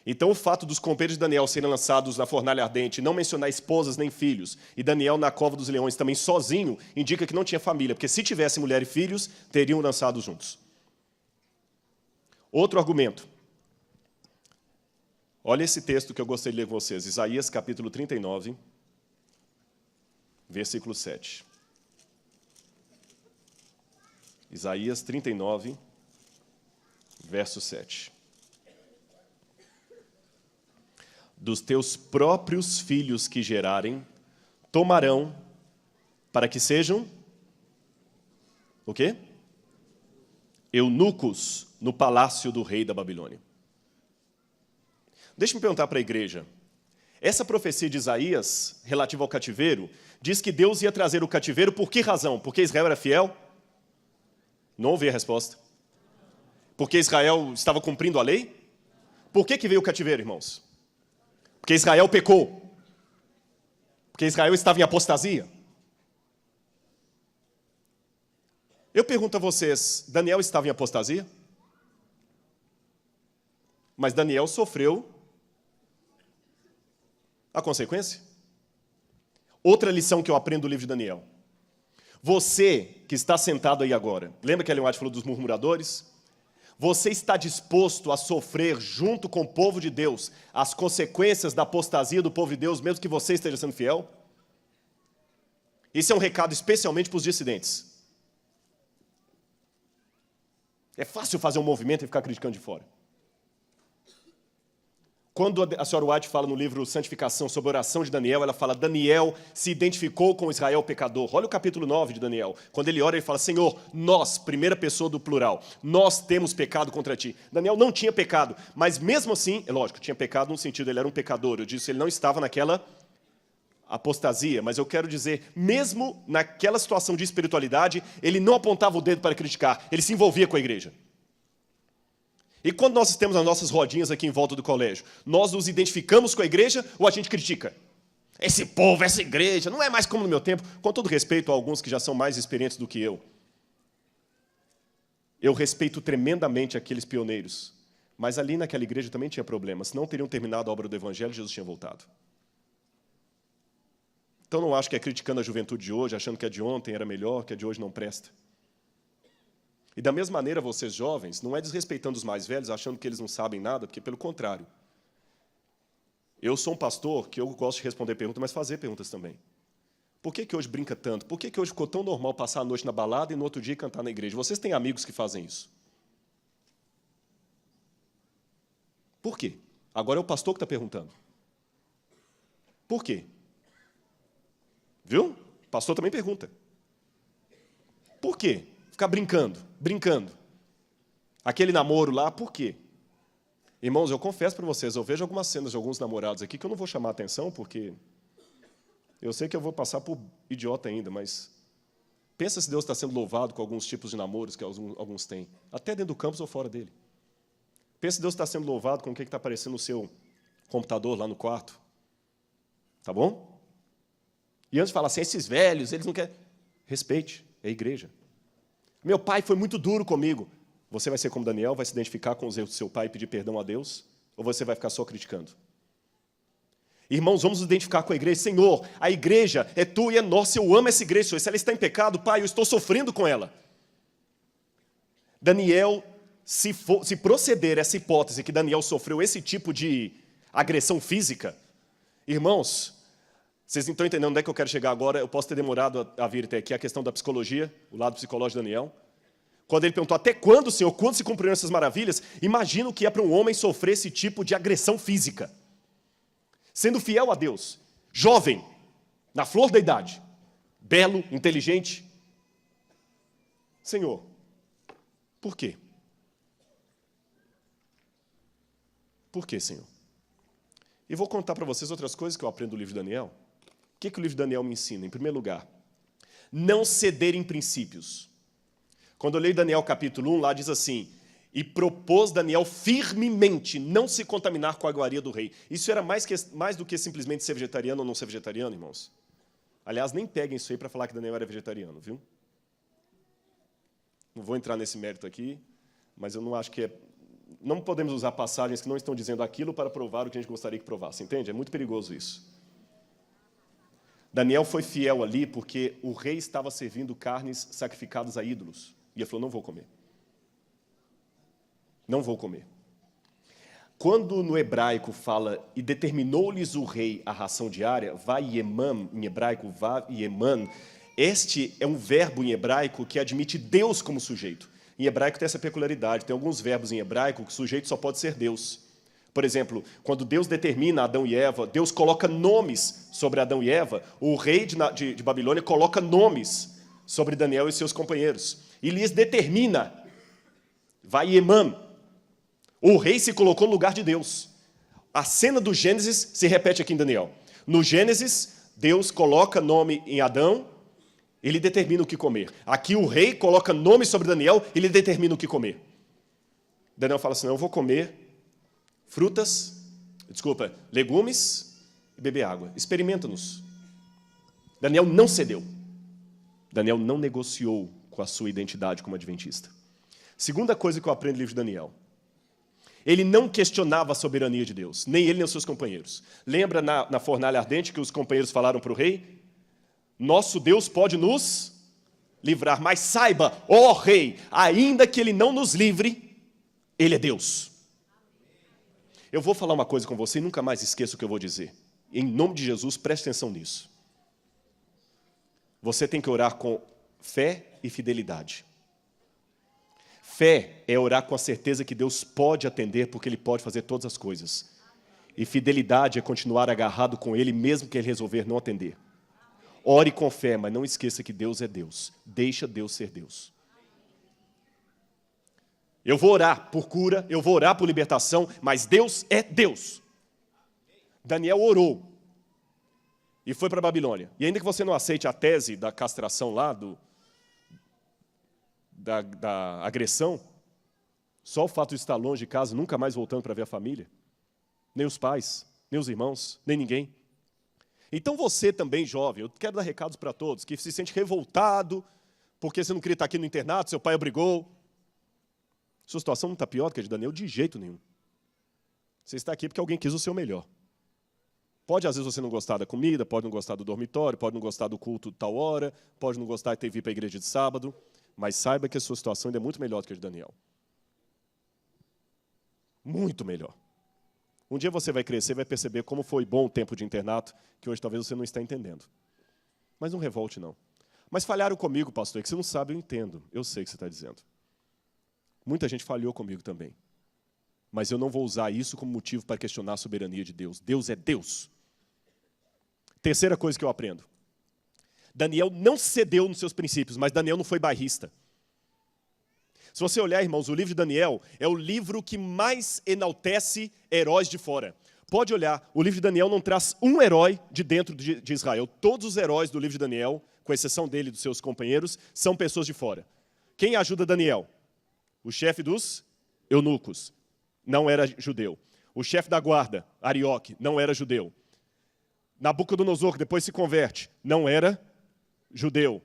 Então, o fato dos companheiros de Daniel serem lançados na fornalha ardente, não mencionar esposas nem filhos, e Daniel na cova dos leões também sozinho, indica que não tinha família, porque se tivesse mulher e filhos, teriam lançados juntos. Outro argumento. Olha esse texto que eu gostaria de ler com vocês. Isaías, capítulo 39, versículo 7. Isaías 39, verso 7. Dos teus próprios filhos que gerarem, tomarão para que sejam o quê? Eunucos no palácio do rei da Babilônia. Deixa-me perguntar para a igreja. Essa profecia de Isaías, relativa ao cativeiro, diz que Deus ia trazer o cativeiro por que razão? Porque Israel era fiel? Não ouvi a resposta. Porque Israel estava cumprindo a lei? Por que veio o cativeiro, irmãos? Porque Israel pecou. Porque Israel estava em apostasia. Eu pergunto a vocês, Daniel estava em apostasia? Mas Daniel sofreu a consequência. Outra lição que eu aprendo do livro de Daniel. Você que está sentado aí agora, lembra que Ellen White falou dos murmuradores? Você está disposto a sofrer junto com o povo de Deus as consequências da apostasia do povo de Deus, mesmo que você esteja sendo fiel? Esse é um recado especialmente para os dissidentes. É fácil fazer um movimento e ficar criticando de fora. Quando a senhora White fala no livro Santificação sobre a oração de Daniel, ela fala, Daniel se identificou com Israel pecador. Olha o capítulo 9 de Daniel. Quando ele ora, ele fala, Senhor, nós, primeira pessoa do plural, nós temos pecado contra ti. Daniel não tinha pecado, mas mesmo assim, é lógico, tinha pecado no sentido, ele era um pecador. Eu disse, ele não estava naquela apostasia, mas eu quero dizer, mesmo naquela situação de espiritualidade, ele não apontava o dedo para criticar, ele se envolvia com a igreja. E quando nós temos as nossas rodinhas aqui em volta do colégio, nós nos identificamos com a igreja ou a gente critica? Esse povo, essa igreja, não é mais como no meu tempo. Com todo respeito a alguns que já são mais experientes do que eu. Eu respeito tremendamente aqueles pioneiros. Mas ali naquela igreja também tinha problemas. Se não teriam terminado a obra do Evangelho, Jesus tinha voltado. Então não acho que é criticando a juventude de hoje, achando que a de ontem era melhor, que a de hoje não presta. E da mesma maneira, vocês jovens, não é desrespeitando os mais velhos, achando que eles não sabem nada, porque pelo contrário. Eu sou um pastor que eu gosto de responder perguntas, mas fazer perguntas também. Por que hoje brinca tanto? Por que hoje ficou tão normal passar a noite na balada e no outro dia cantar na igreja? Vocês têm amigos que fazem isso. Por quê? Agora é o pastor que está perguntando. Por quê? Viu? O pastor também pergunta. Por quê? Ficar brincando. Aquele namoro lá, por quê? Irmãos, eu confesso para vocês, eu vejo algumas cenas de alguns namorados aqui que eu não vou chamar a atenção, porque eu sei que eu vou passar por idiota ainda, mas pensa se Deus está sendo louvado com alguns tipos de namoros que alguns têm, até dentro do campus ou fora dele. Pensa se Deus está sendo louvado com o que está aparecendo no seu computador lá no quarto. Tá bom? E antes de falar assim, esses velhos, eles não querem... Respeite, é a igreja. Meu pai foi muito duro comigo. Você vai ser como Daniel, vai se identificar com os erros do seu pai e pedir perdão a Deus? Ou você vai ficar só criticando? Irmãos, vamos nos identificar com a igreja. Senhor, a igreja é tua e é nossa. Eu amo essa igreja, Senhor. Se ela está em pecado, Pai, eu estou sofrendo com ela. Daniel, se proceder essa hipótese que Daniel sofreu esse tipo de agressão física, irmãos, vocês não estão entendendo onde é que eu quero chegar agora. Eu posso ter demorado a vir até aqui, a questão da psicologia, o lado psicológico de Daniel. Quando ele perguntou, até quando, Senhor, quando se cumpriram essas maravilhas, imagina o que é para um homem sofrer esse tipo de agressão física. Sendo fiel a Deus, jovem, na flor da idade, belo, inteligente. Senhor, por quê? Por quê, Senhor? E vou contar para vocês outras coisas que eu aprendo do livro de Daniel. O que o livro de Daniel me ensina? Em primeiro lugar, não ceder em princípios. Quando eu leio Daniel capítulo 1, lá diz assim, e propôs Daniel firmemente não se contaminar com a iguaria do rei. Isso era mais do que simplesmente ser vegetariano ou não ser vegetariano, irmãos. Aliás, nem peguem isso aí para falar que Daniel era vegetariano, viu? Não vou entrar nesse mérito aqui, mas eu não acho que é... Não podemos usar passagens que não estão dizendo aquilo para provar o que a gente gostaria que provasse, entende? É muito perigoso isso. Daniel foi fiel ali porque o rei estava servindo carnes sacrificadas a ídolos. E ele falou, não vou comer. Não vou comer. Quando no hebraico fala, e determinou-lhes o rei a ração diária, vaieman, em hebraico, vaieman, Este é um verbo em hebraico que admite Deus como sujeito. Em hebraico tem essa peculiaridade, tem alguns verbos em hebraico que o sujeito só pode ser Deus. Por exemplo, quando Deus determina Adão e Eva, Deus coloca nomes sobre Adão e Eva, o rei de Babilônia coloca nomes sobre Daniel e seus companheiros. E lhes determina, Vaiemam, o rei se colocou no lugar de Deus. A cena do Gênesis se repete aqui em Daniel. No Gênesis, Deus coloca nome em Adão, ele determina o que comer. Aqui o rei coloca nome sobre Daniel, ele determina o que comer. Daniel fala assim, não, eu vou comer legumes e beber água. Experimenta-nos. Daniel não cedeu. Daniel não negociou com a sua identidade como adventista. Segunda coisa que eu aprendo no livro de Daniel. Ele não questionava a soberania de Deus, nem ele nem os seus companheiros. Lembra na fornalha ardente que os companheiros falaram para o rei? Nosso Deus pode nos livrar, mas saiba, ó rei, ainda que ele não nos livre, ele é Deus. Eu vou falar uma coisa com você e nunca mais esqueça o que eu vou dizer. Em nome de Jesus, preste atenção nisso. Você tem que orar com fé e fidelidade. Fé é orar com a certeza que Deus pode atender, porque Ele pode fazer todas as coisas. E fidelidade é continuar agarrado com Ele, mesmo que Ele resolver não atender. Ore com fé, mas não esqueça que Deus é Deus. Deixa Deus ser Deus. Eu vou orar por cura, eu vou orar por libertação, mas Deus é Deus. Daniel orou e foi para a Babilônia. E ainda que você não aceite a tese da castração lá, da agressão, só o fato de estar longe de casa, nunca mais voltando para ver a família, nem os pais, nem os irmãos, nem ninguém. Então você também, jovem, eu quero dar recados para todos, que se sente revoltado, porque você não queria estar aqui no internato, seu pai obrigou. Sua situação não está pior do que a de Daniel de jeito nenhum. Você está aqui porque alguém quis o seu melhor. Pode, às vezes, você não gostar da comida, pode não gostar do dormitório, pode não gostar do culto de tal hora, pode não gostar de ter vindo para a igreja de sábado, mas saiba que a sua situação ainda é muito melhor do que a de Daniel. Muito melhor. Um dia você vai crescer e vai perceber como foi bom o tempo de internato, que hoje talvez você não está entendendo. Mas não revolte, não. Mas falharam comigo, pastor, é que você não sabe, eu entendo. Eu sei o que você está dizendo. Muita gente falhou comigo também. Mas eu não vou usar isso como motivo para questionar a soberania de Deus. Deus é Deus. Terceira coisa que eu aprendo. Daniel não cedeu nos seus princípios, mas Daniel não foi bairrista. Se você olhar, irmãos, o livro de Daniel é o livro que mais enaltece heróis de fora. Pode olhar, o livro de Daniel não traz um herói de dentro de Israel. Todos os heróis do livro de Daniel, com exceção dele e dos seus companheiros, são pessoas de fora. Quem ajuda Daniel? O chefe dos eunucos não era judeu. O chefe da guarda, Arioque, não era judeu. Nabucodonosor, que depois se converte, não era judeu.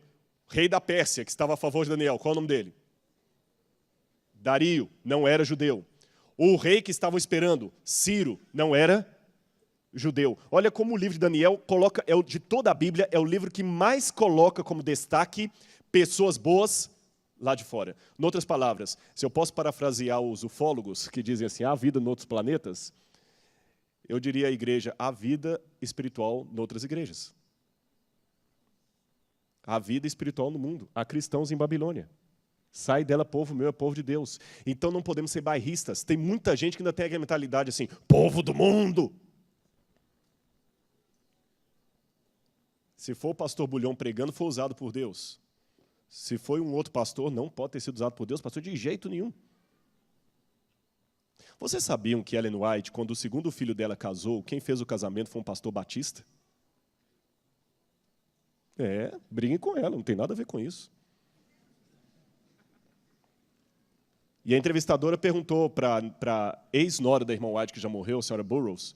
Rei da Pérsia, que estava a favor de Daniel, qual é o nome dele? Dario, não era judeu. O rei que estavam esperando, Ciro, não era judeu. Olha como o livro de Daniel coloca, de toda a Bíblia, é o livro que mais coloca como destaque pessoas boas lá de fora. Em outras palavras, se eu posso parafrasear os ufólogos que dizem assim, há vida em outros planetas, eu diria à igreja, há vida espiritual em outras igrejas. Há vida espiritual no mundo. Há cristãos em Babilônia. Sai dela, povo meu, é povo de Deus. Então não podemos ser bairristas. Tem muita gente que ainda tem aquela mentalidade assim, povo do mundo. Se for o pastor Bulhão pregando, foi usado por Deus. Se foi um outro pastor, não pode ter sido usado por Deus, pastor, de jeito nenhum. Vocês sabiam que Ellen White, quando o segundo filho dela casou, quem fez o casamento foi um pastor batista? Briguem com ela, não tem nada a ver com isso. E a entrevistadora perguntou para a ex-nora da irmã White, que já morreu, a senhora Burroughs,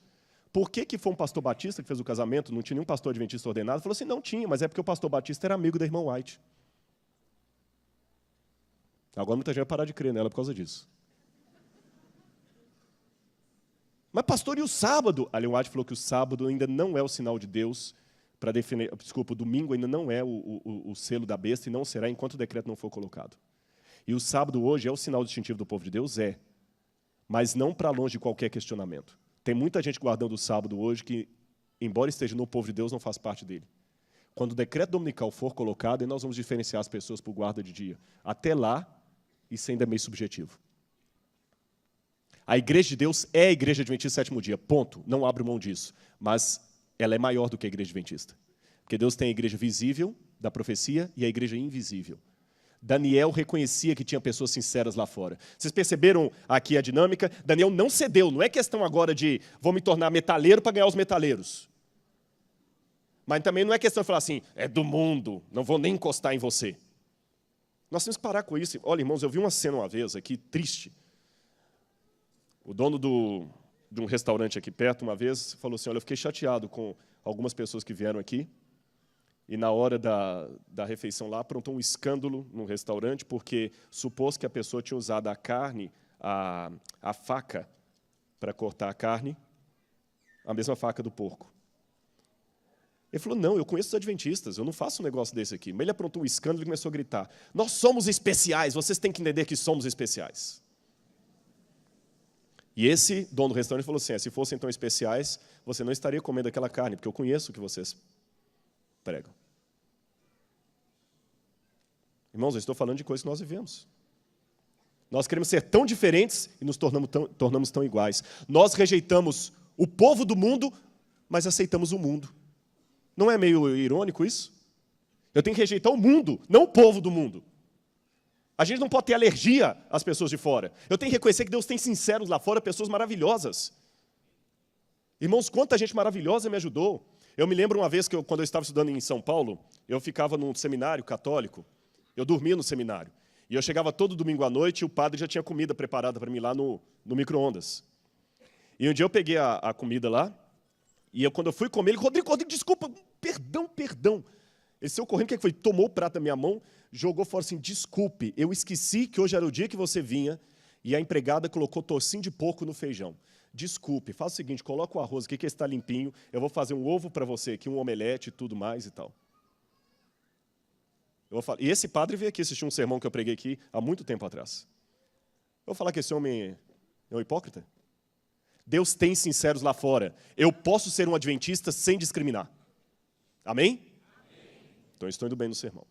por que foi um pastor batista que fez o casamento, não tinha nenhum pastor adventista ordenado? Falou assim, não tinha, mas é porque o pastor batista era amigo da irmã White. Agora muita gente vai parar de crer nela por causa disso. Mas pastor, e o sábado? A Ellen White falou que o sábado ainda não é o sinal de Deus para definir, desculpa, o domingo ainda não é o selo da besta e não será enquanto o decreto não for colocado. E o sábado hoje é o sinal distintivo do povo de Deus? É. Mas não para longe de qualquer questionamento. Tem muita gente guardando o sábado hoje que, embora esteja no povo de Deus, não faz parte dele. Quando o decreto dominical for colocado, nós vamos diferenciar as pessoas por guarda de dia. Até lá, isso ainda é meio subjetivo. A igreja de Deus é a igreja adventista do sétimo dia, ponto. Não abro mão disso. Mas ela é maior do que a igreja adventista. Porque Deus tem a igreja visível da profecia e a igreja invisível. Daniel reconhecia que tinha pessoas sinceras lá fora. Vocês perceberam aqui a dinâmica? Daniel não cedeu. Não é questão agora de vou me tornar metaleiro para ganhar os metaleiros. Mas também não é questão de falar assim, é do mundo, não vou nem encostar em você. Nós temos que parar com isso. Olha, irmãos, eu vi uma cena uma vez aqui, triste. O dono de um restaurante aqui perto, uma vez, falou assim, olha, eu fiquei chateado com algumas pessoas que vieram aqui, e na hora da refeição lá, aprontou um escândalo no restaurante, porque supôs que a pessoa tinha usado a carne, a faca, para cortar a carne, a mesma faca do porco. Ele falou, não, eu conheço os adventistas, eu não faço um negócio desse aqui. Mas ele aprontou um escândalo e começou a gritar, nós somos especiais, vocês têm que entender que somos especiais. E esse dono do restaurante falou assim, se fossem tão especiais, você não estaria comendo aquela carne, porque eu conheço o que vocês pregam. Irmãos, eu estou falando de coisas que nós vivemos. Nós queremos ser tão diferentes e nos tornamos tão iguais. Nós rejeitamos o povo do mundo, mas aceitamos o mundo. Não é meio irônico isso? Eu tenho que rejeitar o mundo, não o povo do mundo. A gente não pode ter alergia às pessoas de fora. Eu tenho que reconhecer que Deus tem sinceros lá fora, pessoas maravilhosas. Irmãos, quanta gente maravilhosa me ajudou. Eu me lembro uma vez que quando eu estava estudando em São Paulo, eu ficava num seminário católico, eu dormia no seminário. E eu chegava todo domingo à noite e o padre já tinha comida preparada para mim lá no micro-ondas. E um dia eu peguei a comida lá, e quando eu fui comer, ele, Rodrigo, desculpa, perdão. Ele saiu correndo, o que foi? Tomou o prato da minha mão, jogou fora assim, desculpe, eu esqueci que hoje era o dia que você vinha, e a empregada colocou tocinho de porco no feijão. Desculpe, faz o seguinte, coloca o arroz aqui que está limpinho, eu vou fazer um ovo para você aqui, um omelete e tudo mais e tal. E esse padre veio aqui assistir um sermão que eu preguei aqui há muito tempo atrás. Eu vou falar que esse homem é um hipócrita? Deus tem sinceros lá fora. Eu posso ser um adventista sem discriminar. Amém? Então, estou indo bem no sermão.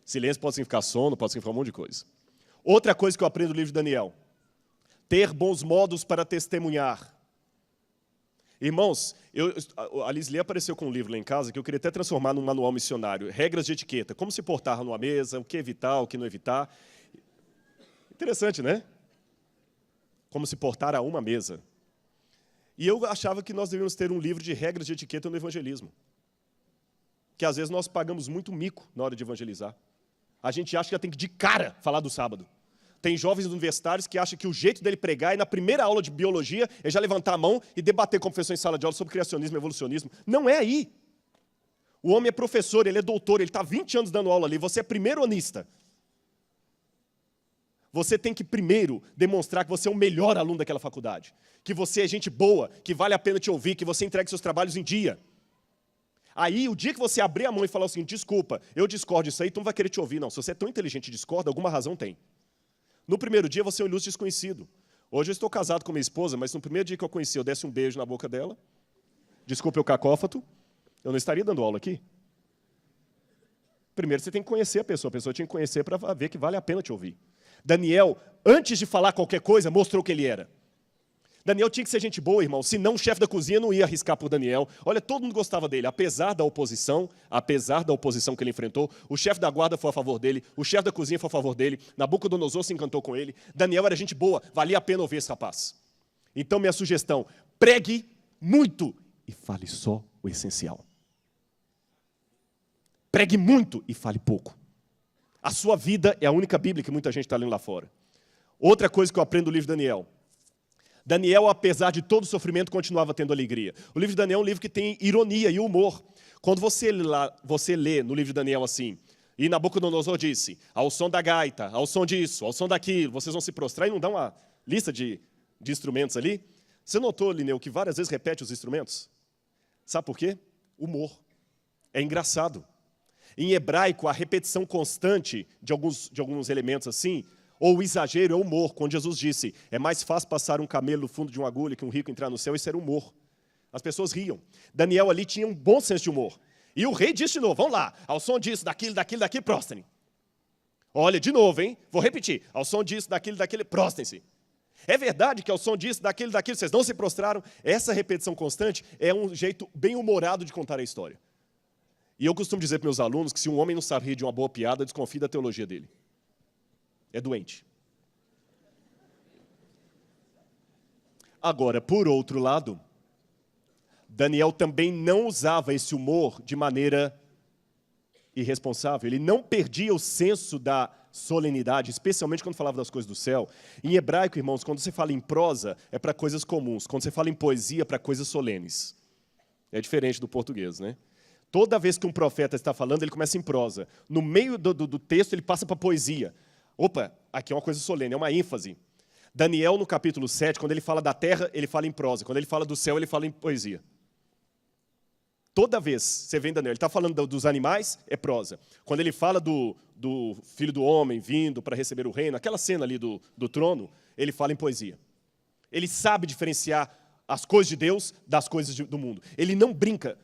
Silêncio pode significar sono, pode significar um monte de coisa. Outra coisa que eu aprendo no livro de Daniel. Ter bons modos para testemunhar. Irmãos, a Lisli apareceu com um livro lá em casa que eu queria até transformar num manual missionário. Regras de etiqueta. Como se portar numa mesa, o que evitar, o que não evitar. Interessante, né? Como se portar a uma mesa. E eu achava que nós devíamos ter um livro de regras de etiqueta no evangelismo. Que às vezes nós pagamos muito mico na hora de evangelizar. A gente acha que já tem que de cara falar do sábado. Tem jovens universitários que acham que o jeito dele pregar é na primeira aula de biologia, é já levantar a mão e debater com o professor em sala de aula sobre criacionismo e evolucionismo. Não é aí. O homem é professor, ele é doutor, ele está 20 anos dando aula ali, você é primeiro-anista. Você tem que primeiro demonstrar que você é o melhor aluno daquela faculdade, que você é gente boa, que vale a pena te ouvir, que você entregue seus trabalhos em dia. Aí, o dia que você abrir a mão e falar o seguinte, desculpa, eu discordo disso aí, tu não vai querer te ouvir, não. Se você é tão inteligente e discorda, alguma razão tem. No primeiro dia, você é um ilustre desconhecido. Hoje eu estou casado com minha esposa, mas no primeiro dia que eu conheci, eu desse um beijo na boca dela. Desculpe o cacófato, eu não estaria dando aula aqui. Primeiro, você tem que conhecer a pessoa tinha que conhecer para ver que vale a pena te ouvir. Daniel, antes de falar qualquer coisa, mostrou que ele era. Daniel tinha que ser gente boa, irmão, senão o chefe da cozinha não ia arriscar por Daniel. Olha, todo mundo gostava dele, apesar da oposição que ele enfrentou, o chefe da guarda foi a favor dele, o chefe da cozinha foi a favor dele, Nabucodonosor se encantou com ele, Daniel era gente boa, valia a pena ouvir esse rapaz. Então, minha sugestão, pregue muito e fale só o essencial. Pregue muito e fale pouco. A sua vida é a única Bíblia que muita gente está lendo lá fora. Outra coisa que eu aprendo do livro de Daniel. Daniel, apesar de todo o sofrimento, continuava tendo alegria. O livro de Daniel é um livro que tem ironia e humor. Quando você lê no livro de Daniel assim, e Nabucodonosor disse, ao som da gaita, ao som disso, ao som daquilo, vocês vão se prostrar e não dá uma lista de instrumentos ali. Você notou, Lineu, que várias vezes repete os instrumentos? Sabe por quê? Humor. É engraçado. Em hebraico, a repetição constante de alguns elementos assim, ou o exagero é humor, quando Jesus disse, é mais fácil passar um camelo no fundo de uma agulha que um rico entrar no céu, isso era humor. As pessoas riam. Daniel ali tinha um bom senso de humor. E o rei disse de novo, vamos lá, ao som disso, daquilo, prostrem. Olha, de novo, hein? Vou repetir. Ao som disso, daquilo, prostrem-se. É verdade que ao som disso, daquilo, vocês não se prostraram? Essa repetição constante é um jeito bem humorado de contar a história. E eu costumo dizer para meus alunos que se um homem não sabe rir de uma boa piada, desconfie da teologia dele. É doente. Agora, por outro lado, Daniel também não usava esse humor de maneira irresponsável. Ele não perdia o senso da solenidade, especialmente quando falava das coisas do céu. Em hebraico, irmãos, quando você fala em prosa, é para coisas comuns. Quando você fala em poesia, é para coisas solenes. É diferente do português, né? Toda vez que um profeta está falando, ele começa em prosa. No meio do texto, ele passa para poesia. Opa, aqui é uma coisa solene, é uma ênfase. Daniel, no capítulo 7, quando ele fala da terra, ele fala em prosa. Quando ele fala do céu, ele fala em poesia. Toda vez você vê em Daniel, ele está falando dos animais, é prosa. Quando ele fala do filho do homem vindo para receber o reino, aquela cena ali do trono, ele fala em poesia. Ele sabe diferenciar as coisas de Deus das coisas do mundo. Ele não brinca.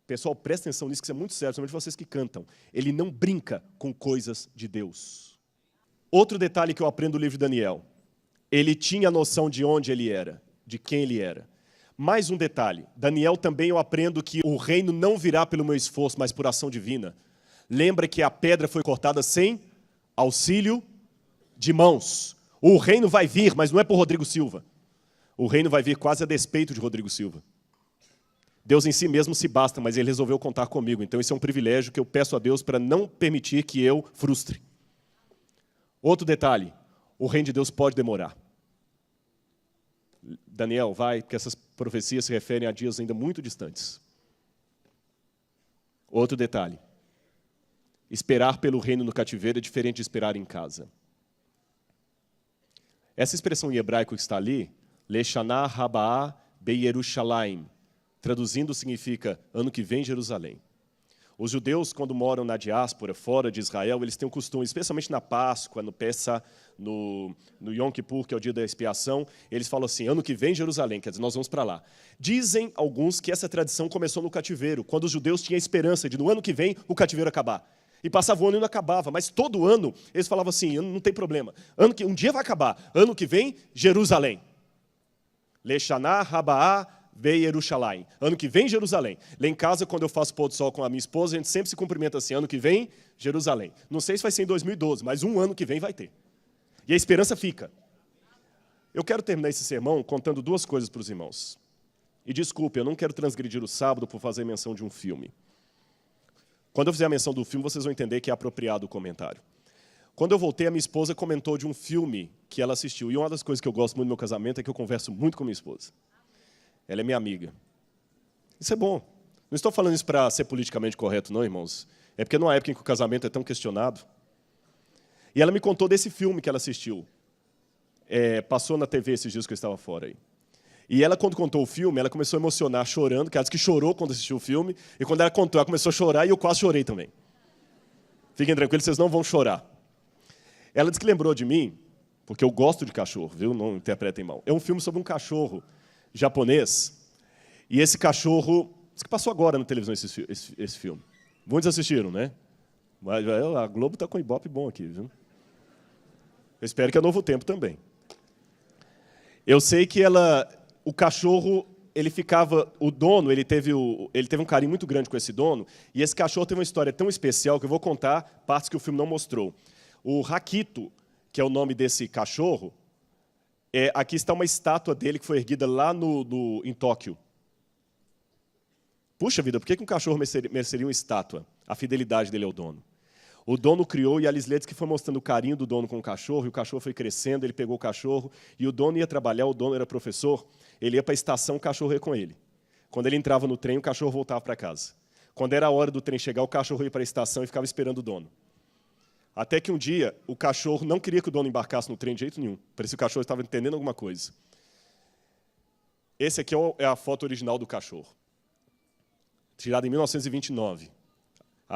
Pessoal, presta atenção nisso, que isso é muito sério, principalmente vocês que cantam. Ele não brinca com coisas de Deus. Outro detalhe que eu aprendo do livro de Daniel. Ele tinha noção de onde ele era, de quem ele era. Mais um detalhe, Daniel também eu aprendo que o reino não virá pelo meu esforço, mas por ação divina. Lembra que a pedra foi cortada sem auxílio de mãos. O reino vai vir, mas não é por Rodrigo Silva. O reino vai vir quase a despeito de Rodrigo Silva. Deus em si mesmo se basta, mas ele resolveu contar comigo. Então, isso é um privilégio que eu peço a Deus para não permitir que eu frustre. Outro detalhe, o reino de Deus pode demorar. Daniel, vai, porque essas profecias se referem a dias ainda muito distantes. Outro detalhe, esperar pelo reino no cativeiro é diferente de esperar em casa. Essa expressão em hebraico que está ali, Leshanah Rabaa Beyerushalayim, traduzindo significa ano que vem Jerusalém. Os judeus, quando moram na diáspora, fora de Israel, eles têm um costume, especialmente na Páscoa, no Pessah, no Yom Kippur, que é o dia da expiação, eles falam assim, ano que vem Jerusalém, quer dizer, nós vamos para lá. Dizem alguns que essa tradição começou no cativeiro, quando os judeus tinham a esperança de no ano que vem o cativeiro acabar. E passava o ano e não acabava, mas todo ano eles falavam assim, não tem problema, um dia vai acabar, ano que vem Jerusalém. Leshanah Rabaa Beyerushalayim. Ano que vem, Jerusalém. Lá em casa, quando eu faço pôr do sol com a minha esposa, a gente sempre se cumprimenta assim, ano que vem, Jerusalém. Não sei se vai ser em 2012, mas um ano que vem vai ter. E a esperança fica. Eu quero terminar esse sermão contando duas coisas para os irmãos. E desculpe, eu não quero transgredir o sábado por fazer menção de um filme. Quando eu fizer a menção do filme, vocês vão entender que é apropriado o comentário. Quando eu voltei, a minha esposa comentou de um filme que ela assistiu. E uma das coisas que eu gosto muito do meu casamento é que eu converso muito com minha esposa. Ela é minha amiga. Isso é bom. Não estou falando isso para ser politicamente correto, não, irmãos. É porque numa época em que o casamento é tão questionado. E ela me contou desse filme que ela assistiu. Passou na TV esses dias que eu estava fora aí. E ela, quando contou o filme, ela começou a emocionar, chorando, que ela disse que chorou quando assistiu o filme. E quando ela contou, ela começou a chorar e eu quase chorei também. Fiquem tranquilos, vocês não vão chorar. Ela disse que lembrou de mim, porque eu gosto de cachorro, viu? Não interpretem mal. É um filme sobre um cachorro japonês, e esse cachorro, isso que passou agora na televisão esse filme. Muitos assistiram, né? Mas a Globo está com um ibope bom aqui, viu? Eu espero que é Novo Tempo também. Eu sei que o cachorro, ele ficava, o dono, ele teve um carinho muito grande com esse dono, e esse cachorro teve uma história tão especial que eu vou contar partes que o filme não mostrou. O Rakito, que é o nome desse cachorro, aqui está uma estátua dele que foi erguida lá em Tóquio. Puxa vida, por que um cachorro mereceria uma estátua? A fidelidade dele ao dono. O dono criou, e a Liz Ledes que foi mostrando o carinho do dono com o cachorro, e o cachorro foi crescendo, ele pegou o cachorro, e o dono ia trabalhar, o dono era professor, ele ia para a estação, o cachorro ia com ele. Quando ele entrava no trem, o cachorro voltava para casa. Quando era a hora do trem chegar, o cachorro ia para a estação e ficava esperando o dono. Até que um dia, o cachorro não queria que o dono embarcasse no trem de jeito nenhum. Parecia que o cachorro estava entendendo alguma coisa. Esse aqui é a foto original do cachorro. Tirada em 1929,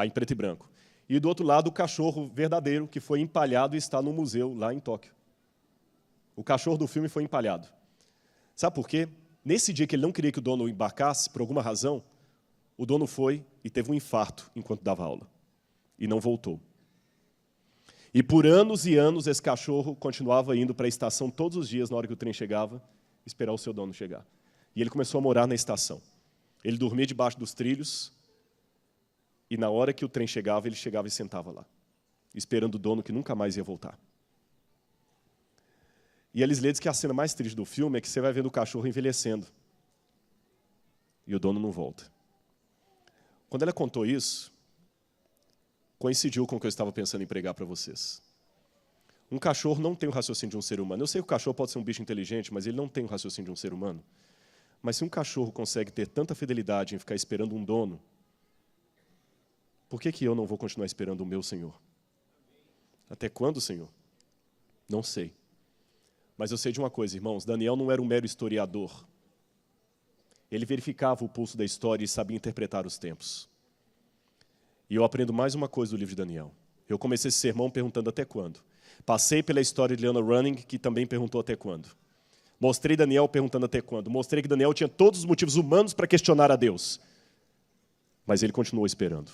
em preto e branco. E do outro lado, o cachorro verdadeiro, que foi empalhado e está no museu lá em Tóquio. O cachorro do filme foi empalhado. Sabe por quê? Nesse dia que ele não queria que o dono embarcasse, por alguma razão, o dono foi e teve um infarto enquanto dava aula. E não voltou. E por anos e anos esse cachorro continuava indo para a estação todos os dias, na hora que o trem chegava, esperar o seu dono chegar. E ele começou a morar na estação. Ele dormia debaixo dos trilhos, e na hora que o trem chegava, ele chegava e sentava lá, esperando o dono que nunca mais ia voltar. E eles dizem que a cena mais triste do filme é que você vai vendo o cachorro envelhecendo. E o dono não volta. Quando ela contou isso, coincidiu com o que eu estava pensando em pregar para vocês. Um cachorro não tem o raciocínio de um ser humano. Eu sei que o cachorro pode ser um bicho inteligente, mas ele não tem o raciocínio de um ser humano. Mas se um cachorro consegue ter tanta fidelidade em ficar esperando um dono, por que eu não vou continuar esperando o meu Senhor? Até quando, Senhor? Não sei. Mas eu sei de uma coisa, irmãos, Daniel não era um mero historiador. Ele verificava o pulso da história e sabia interpretar os tempos. E eu aprendo mais uma coisa do livro de Daniel. Eu comecei esse sermão perguntando até quando. Passei pela história de Leona Running, que também perguntou até quando. Mostrei Daniel perguntando até quando. Mostrei que Daniel tinha todos os motivos humanos para questionar a Deus. Mas ele continuou esperando.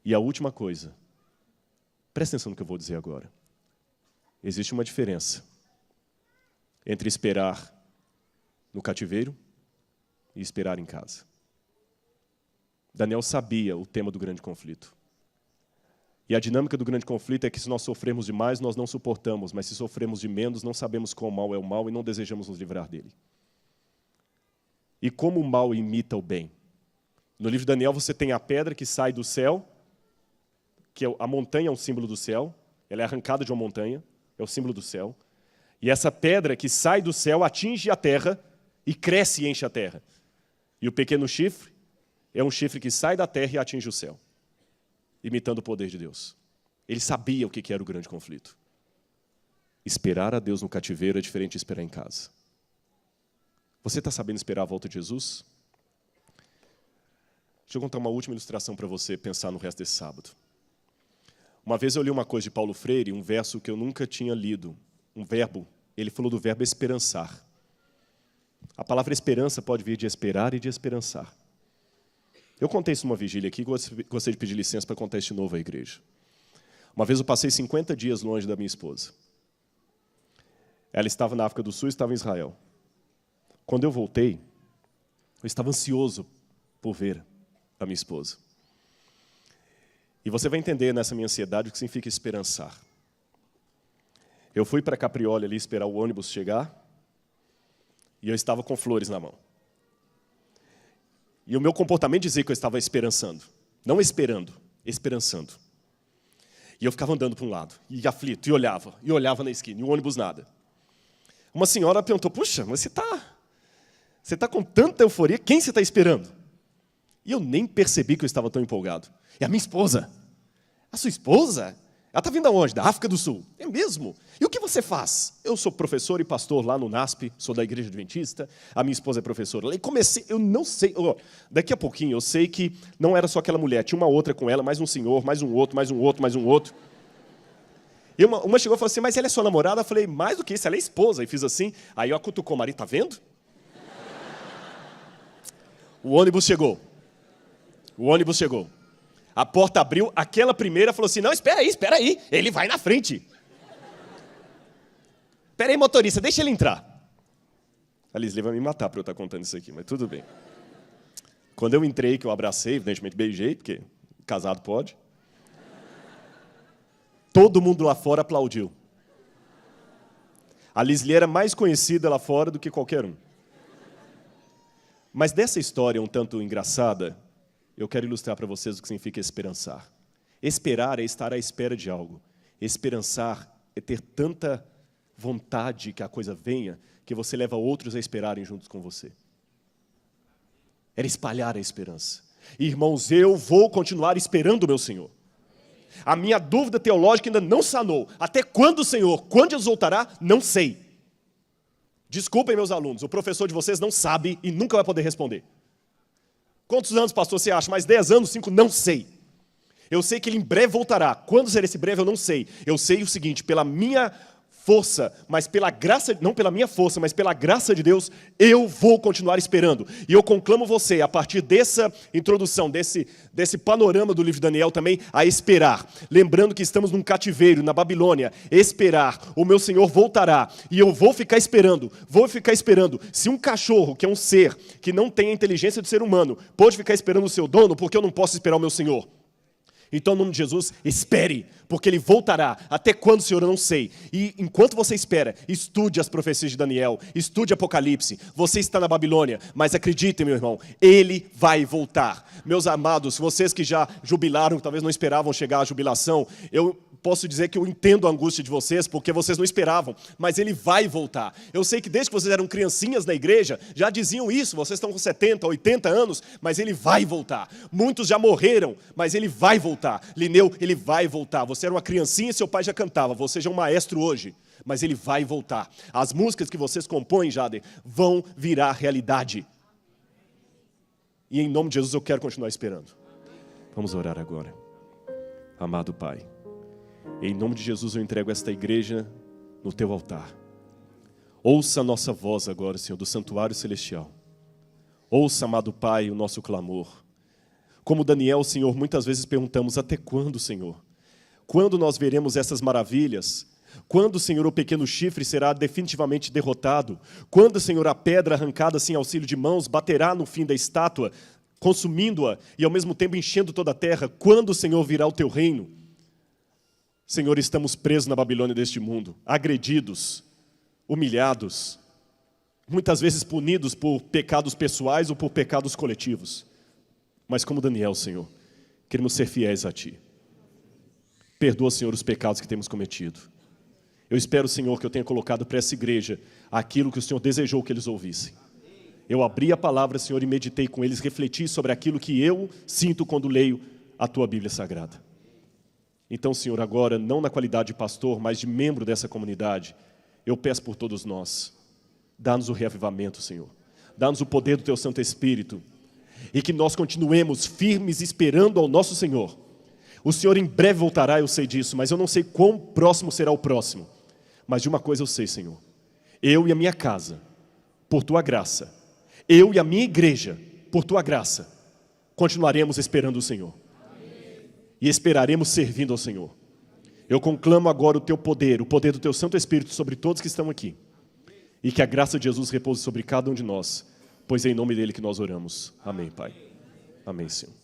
E a última coisa, presta atenção no que eu vou dizer agora. Existe uma diferença entre esperar no cativeiro e esperar em casa. Daniel sabia o tema do grande conflito. E a dinâmica do grande conflito é que se nós sofremos demais, nós não suportamos, mas se sofremos de menos, não sabemos qual mal é o mal e não desejamos nos livrar dele. E como o mal imita o bem? No livro de Daniel você tem a pedra que sai do céu, que a montanha é um símbolo do céu, ela é arrancada de uma montanha, é o símbolo do céu. E essa pedra que sai do céu atinge a terra e cresce e enche a terra. E o pequeno chifre é um chifre que sai da terra e atinge o céu, imitando o poder de Deus. Ele sabia o que era o grande conflito. Esperar a Deus no cativeiro é diferente de esperar em casa. Você está sabendo esperar a volta de Jesus? Deixa eu contar uma última ilustração para você pensar no resto desse sábado. Uma vez eu li uma coisa de Paulo Freire, um verso que eu nunca tinha lido, um verbo. Ele falou do verbo esperançar. A palavra esperança pode vir de esperar e de esperançar. Eu contei isso numa vigília aqui, gostei de pedir licença para contar isso de novo à igreja. Uma vez eu passei 50 dias longe da minha esposa. Ela estava na África do Sul e estava em Israel. Quando eu voltei, eu estava ansioso por ver a minha esposa. E você vai entender nessa minha ansiedade o que significa esperançar. Eu fui para Caprioli ali esperar o ônibus chegar e eu estava com flores na mão. E o meu comportamento dizia que eu estava esperançando. Não esperando, esperançando. E eu ficava andando para um lado, e aflito, e olhava na esquina, e o ônibus nada. Uma senhora perguntou, puxa, mas você tá com tanta euforia, quem você está esperando? E eu nem percebi que eu estava tão empolgado. É a minha esposa. A sua esposa? Ela está vindo aonde? Da África do Sul. É mesmo? E o que você faz? Eu sou professor e pastor lá no NASP, sou da Igreja Adventista, a minha esposa é professora lá. E comecei, eu não sei, daqui a pouquinho eu sei que não era só aquela mulher, tinha uma outra com ela, mais um senhor, mais um outro, mais um outro, mais um outro. E uma chegou e falou assim, mas ela é sua namorada? Eu falei, mais do que isso, ela é esposa. E fiz assim, aí eu cutucou o marido, tá vendo? O ônibus chegou. A porta abriu, aquela primeira falou assim, não, espera aí, ele vai na frente. Espera aí, motorista, deixa ele entrar. A Lisli vai me matar para eu estar contando isso aqui, mas tudo bem. Quando eu entrei, que eu abracei, evidentemente beijei, porque casado pode. Todo mundo lá fora aplaudiu. A Lisli era mais conhecida lá fora do que qualquer um. Mas dessa história um tanto engraçada, eu quero ilustrar para vocês o que significa esperançar. Esperar é estar à espera de algo. Esperançar é ter tanta vontade que a coisa venha, que você leva outros a esperarem juntos com você. Era espalhar a esperança. Irmãos, eu vou continuar esperando o meu Senhor. A minha dúvida teológica ainda não sanou. Até quando, Senhor? Quando Jesus voltará? Não sei. Desculpem, meus alunos, o professor de vocês não sabe e nunca vai poder responder. Quantos anos, pastor, você acha? Mais 10 anos, 5? Não sei. Eu sei que ele em breve voltará. Quando será esse breve, eu não sei. Eu sei o seguinte, pela minha força, mas pela graça, não pela minha força, mas pela graça de Deus, eu vou continuar esperando. E eu conclamo você, a partir dessa introdução, desse panorama do livro de Daniel também, a esperar. Lembrando que estamos num cativeiro, na Babilônia, esperar. O meu Senhor voltará e eu vou ficar esperando. Se um cachorro, que é um ser que não tem a inteligência do ser humano, pode ficar esperando o seu dono, porque eu não posso esperar o meu Senhor? Então, no nome de Jesus, espere, porque Ele voltará. Até quando, Senhor, eu não sei. E enquanto você espera, estude as profecias de Daniel, estude Apocalipse. Você está na Babilônia, mas acreditem, meu irmão, Ele vai voltar. Meus amados, vocês que já jubilaram, talvez não esperavam chegar à jubilação, eu posso dizer que eu entendo a angústia de vocês, porque vocês não esperavam, mas Ele vai voltar. Eu sei que desde que vocês eram criancinhas na igreja, já diziam isso, vocês estão com 70, 80 anos, mas Ele vai voltar. Muitos já morreram, mas Ele vai voltar. Lineu, Ele vai voltar. Você era uma criancinha e seu pai já cantava, você já é um maestro hoje, mas Ele vai voltar. As músicas que vocês compõem, Jader, vão virar realidade. E em nome de Jesus eu quero continuar esperando. Vamos orar agora. Amado Pai, em nome de Jesus eu entrego esta igreja no Teu altar. Ouça a nossa voz agora, Senhor, do santuário celestial. Ouça, amado Pai, o nosso clamor. Como Daniel, Senhor, muitas vezes perguntamos, até quando, Senhor? Quando nós veremos essas maravilhas? Quando, Senhor, o pequeno chifre será definitivamente derrotado? Quando, Senhor, a pedra arrancada sem auxílio de mãos baterá no fim da estátua, consumindo-a e ao mesmo tempo enchendo toda a terra? Quando, Senhor, virá o Teu reino? Senhor, estamos presos na Babilônia deste mundo, agredidos, humilhados, muitas vezes punidos por pecados pessoais ou por pecados coletivos. Mas como Daniel, Senhor, queremos ser fiéis a Ti. Perdoa, Senhor, os pecados que temos cometido. Eu espero, Senhor, que eu tenha colocado para essa igreja aquilo que o Senhor desejou que eles ouvissem. Eu abri a palavra, Senhor, e meditei com eles, refleti sobre aquilo que eu sinto quando leio a Tua Bíblia Sagrada. Então, Senhor, agora, não na qualidade de pastor, mas de membro dessa comunidade, eu peço por todos nós, dá-nos o reavivamento, Senhor. Dá-nos o poder do Teu Santo Espírito. E que nós continuemos firmes esperando ao nosso Senhor. O Senhor em breve voltará, eu sei disso, mas eu não sei quão próximo será o próximo. Mas de uma coisa eu sei, Senhor. Eu e a minha casa, por Tua graça. Eu e a minha igreja, por Tua graça, continuaremos esperando o Senhor. E esperaremos servindo ao Senhor. Eu conclamo agora o Teu poder, o poder do Teu Santo Espírito sobre todos que estão aqui. E que a graça de Jesus repouse sobre cada um de nós, pois é em nome dEle que nós oramos. Amém, Pai. Amém, Senhor.